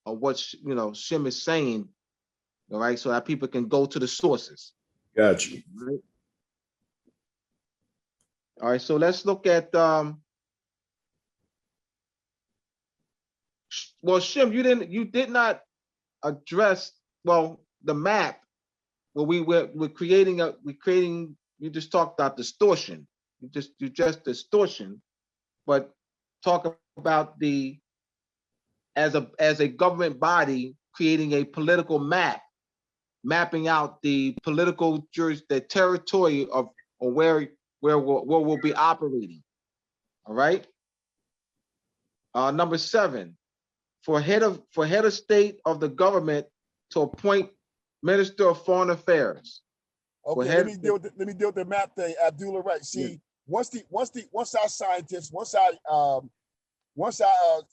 of what Shem is saying, all right, so that people can go to the sources. Gotcha. Right? All right, so let's look at well, Shem, you did not address the map. Well, we're creating you just talked about distortion. You just distortion, but talk about as a government body creating a political map, mapping out the political the territory of where we'll be operating. All right. Number 7, for head of state of the government to appoint Minister of Foreign Affairs. Okay, let me deal with the map thing, Abdullah. Right. See, yeah. Once our scientists, once our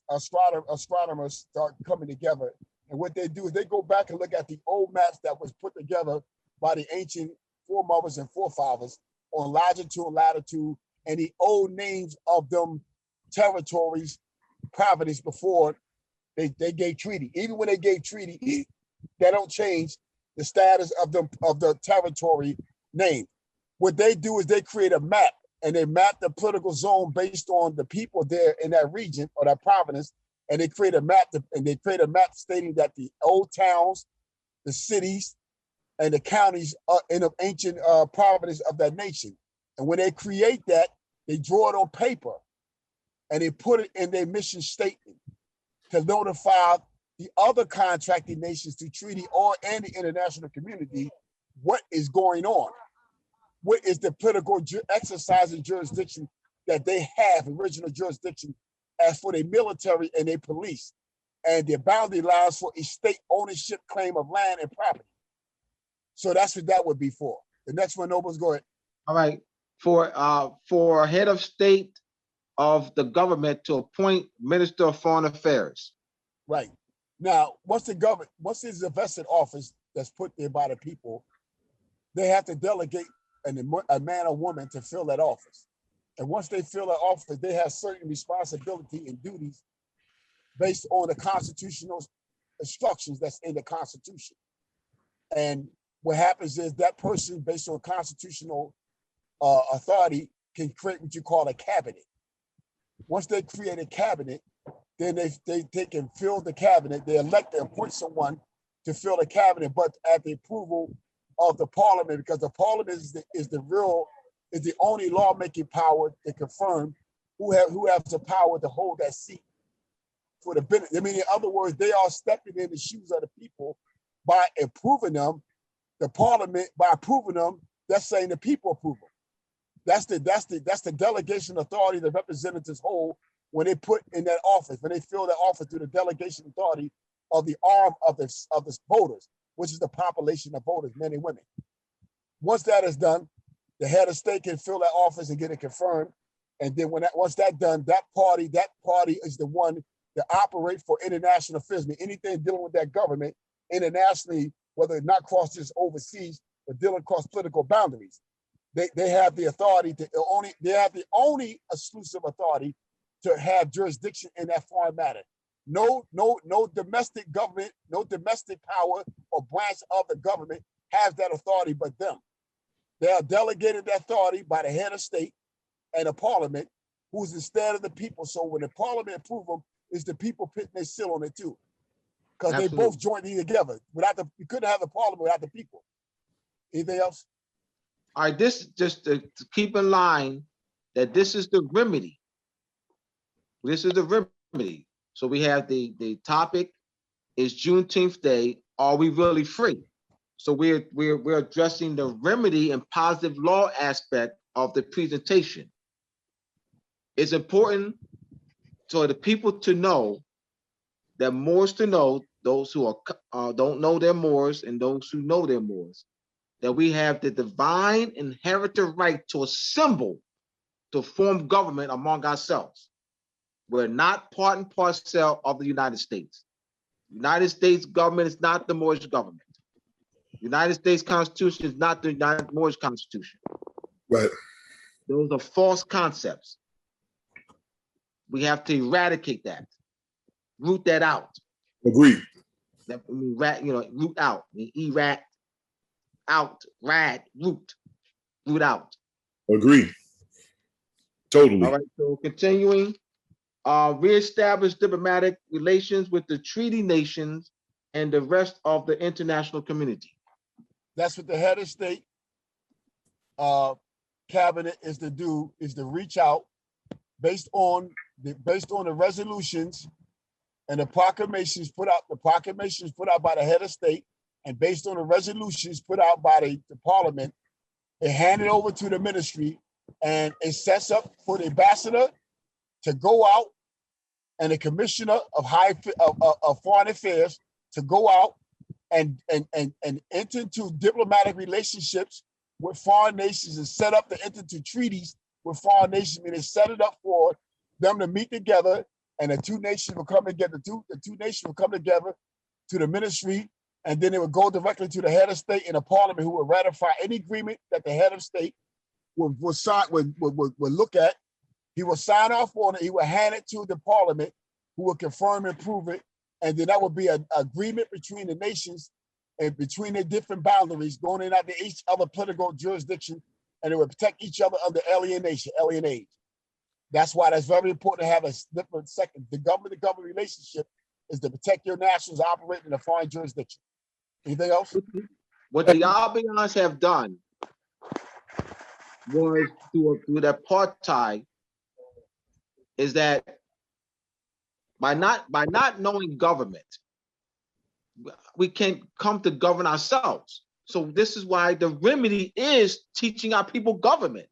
astronomers start coming together, and what they do is they go back and look at the old maps that was put together by the ancient foremothers and forefathers on longitude and latitude, and the old names of them territories, provinces before they gave treaty. Even when they gave treaty, they don't change the status of the territory name. What they do is they create a map, and they map the political zone based on the people there in that region or that province, and they create a map stating that the old towns, the cities, and the counties are in the ancient province of that nation. And when they create that, they draw it on paper, and they put it in their mission statement to notify the other contracting nations to treaty and the international community what is going on. What is the political exercise and jurisdiction that they have, original jurisdiction, as for their military and their police, and their boundary lines for a state ownership claim of land and property. So that's what that would be for. The next one, Nobles, go ahead. All right, for head of state of the government to appoint Minister of Foreign Affairs. Right. Now, once it's a vested office that's put there by the people, they have to delegate a man or woman to fill that office. And once they fill that office, they have certain responsibility and duties based on the constitutional instructions that's in the Constitution. And what happens is that person, based on constitutional authority, can create what you call a cabinet. Once they create a cabinet, then they can fill the cabinet. They elect and appoint someone to fill the cabinet, but at the approval of the parliament, because the parliament is the only lawmaking power to confirm who has the power to hold that seat for the benefit. I mean, in other words, they are stepping in the shoes of the people by approving them. The parliament, by approving them, that's saying the people approve them. That's the delegation authority the representatives hold when they put in that office, when they fill that office through the delegation authority of the arm of the voters, which is the population of voters, men and women. Once that is done, the head of state can fill that office and get it confirmed. And then once that's done, that party is the one that operate for international affairs. I mean, anything dealing with that government internationally, whether it not cross just overseas, but dealing across political boundaries. They have the authority they have the only exclusive authority to have jurisdiction in that foreign matter. No domestic government, no domestic power or branch of the government has that authority but them. They are delegated that authority by the head of state and the parliament, who's instead of the people. So when the parliament approve them, it's the people putting their seal on it too. Because they both jointly together. You couldn't have the parliament without the people. Anything else? All right, this just to keep in line that this is the remedy. This is the remedy. So we have the topic is Juneteenth Day. Are we really free? So we're addressing the remedy and positive law aspect of the presentation. It's important for the people to know that Moors to know, those who don't know their Moors and those who know their Moors, that we have the divine inherited right to assemble to form government among ourselves. We're not part and parcel of the United States. United States government is not the Moorish government. United States Constitution is not the Moorish Constitution. Right. Those are false concepts. We have to eradicate that, root that out. Agreed. Root out. Erat out, root out. Agreed. Totally. All right. So continuing, reestablish diplomatic relations with the treaty nations and the rest of the international community. That's what the head of state cabinet is to do, is to reach out based on the resolutions and the proclamations put out by the head of state, and based on the resolutions put out by the parliament, it handed over to the ministry, and it sets up for the ambassador to go out and the commissioner of foreign affairs to go out and enter into diplomatic relationships with foreign nations and set up to enter into treaties with foreign nations. I mean, set it up for them to meet together, and the two nations will come together. The two nations will come together to the ministry, and then it would go directly to the head of state and the parliament, who would ratify any agreement that the head of state would look at. He will sign off on it. He will hand it to the parliament, who will confirm and approve it. And then that would be an agreement between the nations and between their different boundaries, going in out to each other political jurisdiction, and it would protect each other under alienage. That's why that's very important to have a different second. The government relationship is to protect your nationals operating in a foreign jurisdiction. Anything else? What the Albanians have done was through the apartheid is that by not knowing government, we can't come to govern ourselves. So this is why the remedy is teaching our people government.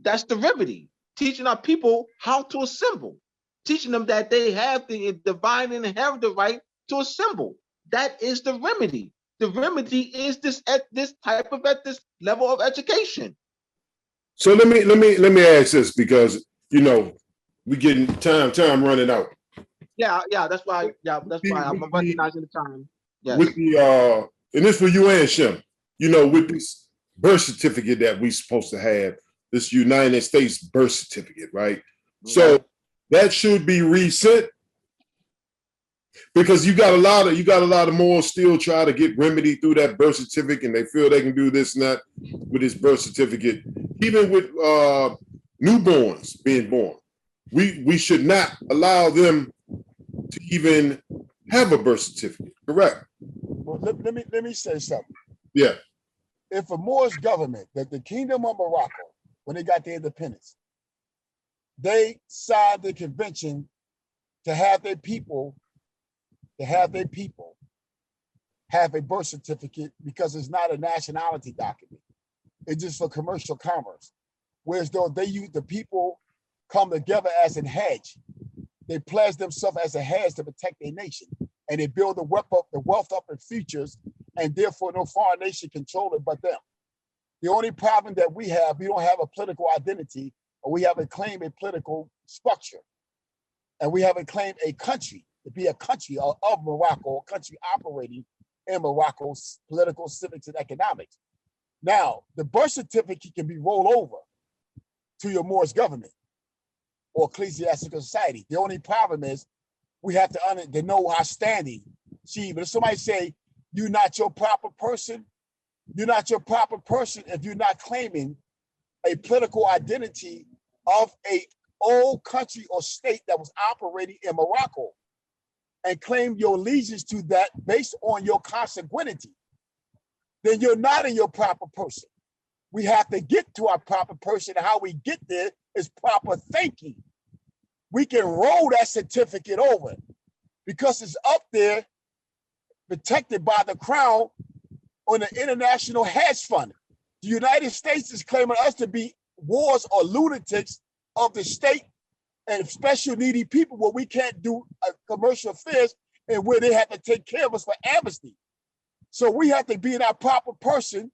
That's the remedy. Teaching our people how to assemble. Teaching them that they have the divine and inherited right to assemble. That is the remedy. The remedy is this at this level of education. So let me ask this, because you know we getting time running out. Yeah, that's why I'm recognizing the time. Yes. With the and this for you and Shem, you know, with this birth certificate that we supposed to have, this United States birth certificate, right? So that should be reset, because you got a lot of more still try to get remedy through that birth certificate, and they feel they can do this and that with this birth certificate. Even with newborns being born, we should not allow them to even have a birth certificate. Correct? Well, let me say something. Yeah. If a Moorish government, that the Kingdom of Morocco, when they got their independence, they signed the convention to have their people have a birth certificate, because it's not a nationality document. It's just for commercial commerce. Whereas though they use, the people come together as a hedge. They pledge themselves as a hedge to protect their nation. And they build the wealth up in futures, and therefore no foreign nation control it but them. The only problem that we don't have a political identity, or we haven't claimed a political structure. And we haven't claimed a country to be a country of Morocco, a country operating in Morocco's political, civics, and economics. Now, the birth certificate can be rolled over to your Moorish government or ecclesiastical society. The only problem is we have to know our standing. See, but if somebody say, you're not your proper person, you're not your proper person if you're not claiming a political identity of a old country or state that was operating in Morocco, and claim your allegiance to that based on your consanguinity, then you're not in your proper person. We have to get to our proper person, and how we get there is proper thinking. We can roll that certificate over because it's up there protected by the crown on an international hedge fund. The United States is claiming us to be wars or lunatics of the state and special needy people, where we can't do commercial affairs and where they have to take care of us for amnesty. So we have to be in our proper person,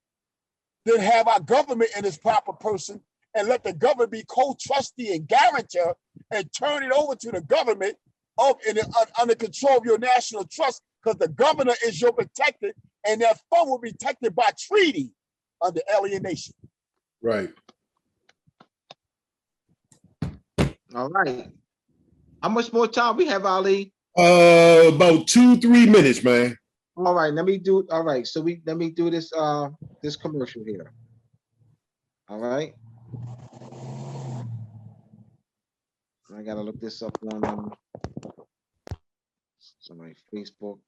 then have our government in its proper person, and let the government be co-trustee and guarantor, and turn it over to the government under control of your national trust, because the governor is your protector, and that fund will be protected by treaty under alienation. Right. All right. How much more time we have, Ali? About 2-3 minutes, man. All right, let me do. All right, so let me do this this commercial here. All right. I gotta look this up on somebody Facebook.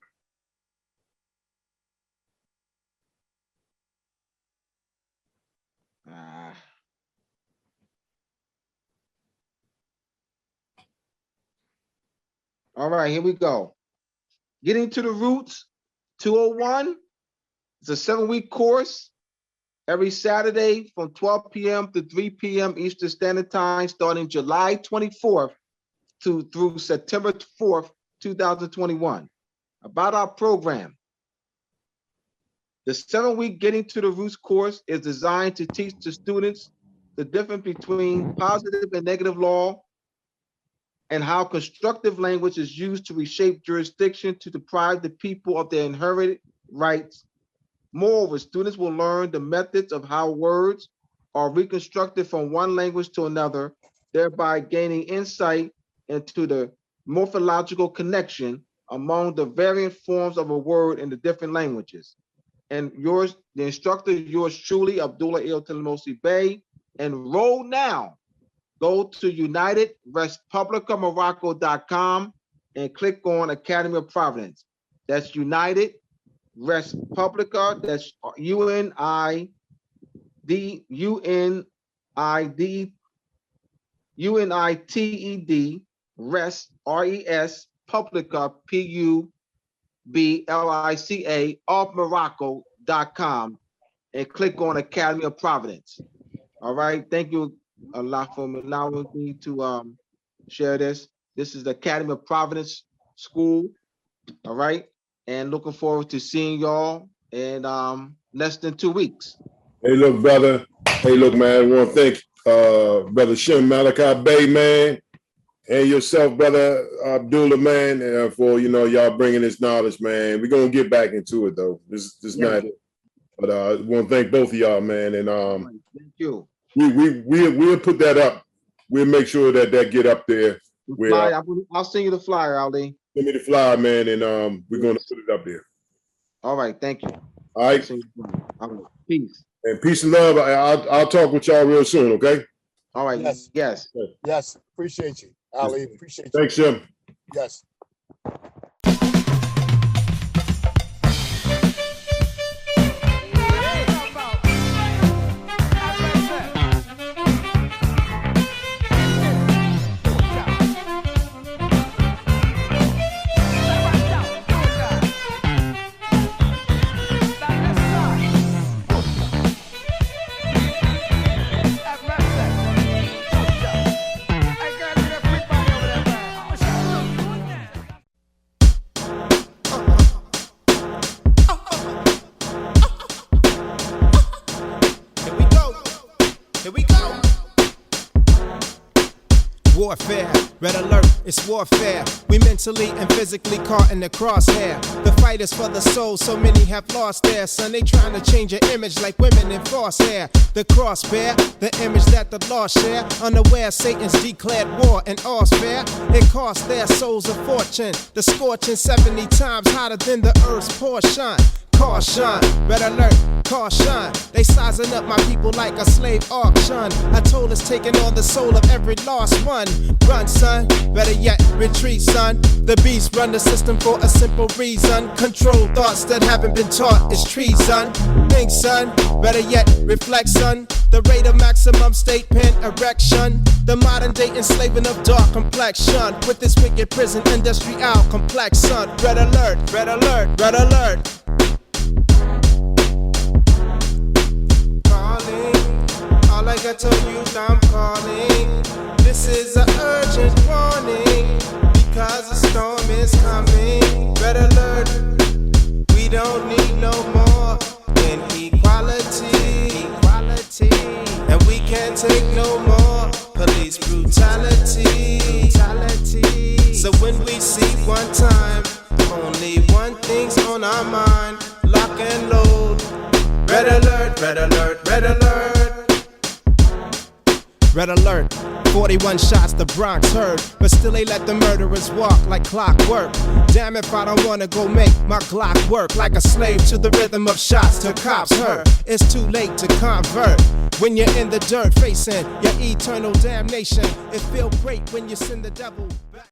All right, here we go. Getting to the Roots 201. It's a 7-week course every Saturday from 12 p.m. to 3 p.m. Eastern Standard Time, starting July 24th through September 4th, 2021. About our program. The 7-week Getting to the Roots course is designed to teach the students the difference between positive and negative law, and how constructive language is used to reshape jurisdiction to deprive the people of their inherited rights. Moreover, students will learn the methods of how words are reconstructed from one language to another, thereby gaining insight into the morphological connection among the variant forms of a word in the different languages. And the instructor, yours truly, Abdullah Mosi Bey. Enroll now. Go to UnitedRespublicaMorocco.com and click on Academy of Providence. That's United Respublica, that's UNITED, Res, RES, Publica, BLICA of Morocco.com and click on Academy of Providence. All right. Thank you a lot for allowing me to share this. This is the Academy of Providence School. All right. And looking forward to seeing y'all in less than 2 weeks. Hey, look, brother. Hey, look, man. I want to thank Brother Shem, Malachi Bay, man, and yourself, Brother Abdullah, man, for, you know, y'all bringing this knowledge, man. We're going to get back into it, though. This not it. But I want to thank both of y'all, man. And thank you. We'll put that up. We'll make sure that get up there. I'll send you the flyer, Ali. Send me the flyer, man, and we're going to put it up there. All right. Thank you. All right. All right. Peace. And peace and love. I'll talk with y'all real soon, okay? All right. Yes. Yes. Appreciate you, Ali. Appreciate you. Thanks, Shem. Yes. Warfare, red alert, it's warfare. We mentally and physically caught in the crosshair. The fight is for the soul, so many have lost their son. They trying to change your image like women in false hair. The cross bear, the image that the lost share. Unaware Satan's declared war and all's fair. It cost their souls a fortune. The scorching 70 times hotter than the earth's portion. Caution, red alert, caution. They sizing up my people like a slave auction. I told us taking on the soul of every lost one. Run, son, better yet, retreat, son. The beast run the system for a simple reason. Control thoughts that haven't been taught is treason. Think, son, better yet, reflect, son. The rate of maximum state pen erection. The modern day enslaving of dark complexion. With this wicked prison industry out complex, son. Red alert, red alert, red alert. All I got to use, I'm calling. This is an urgent warning because a storm is coming. Red alert. We don't need no more inequality. And we can't take no more police brutality. So when we see one time, only one thing's on our mind. Lock and load. Red alert, red alert, red alert. Red alert, 41 shots the Bronx heard, but still they let the murderers walk like clockwork. Damn if I don't wanna go make my Glock work like a slave to the rhythm of shots till cops heard. It's too late to convert when you're in the dirt facing your eternal damnation. It feel great when you send the devil back.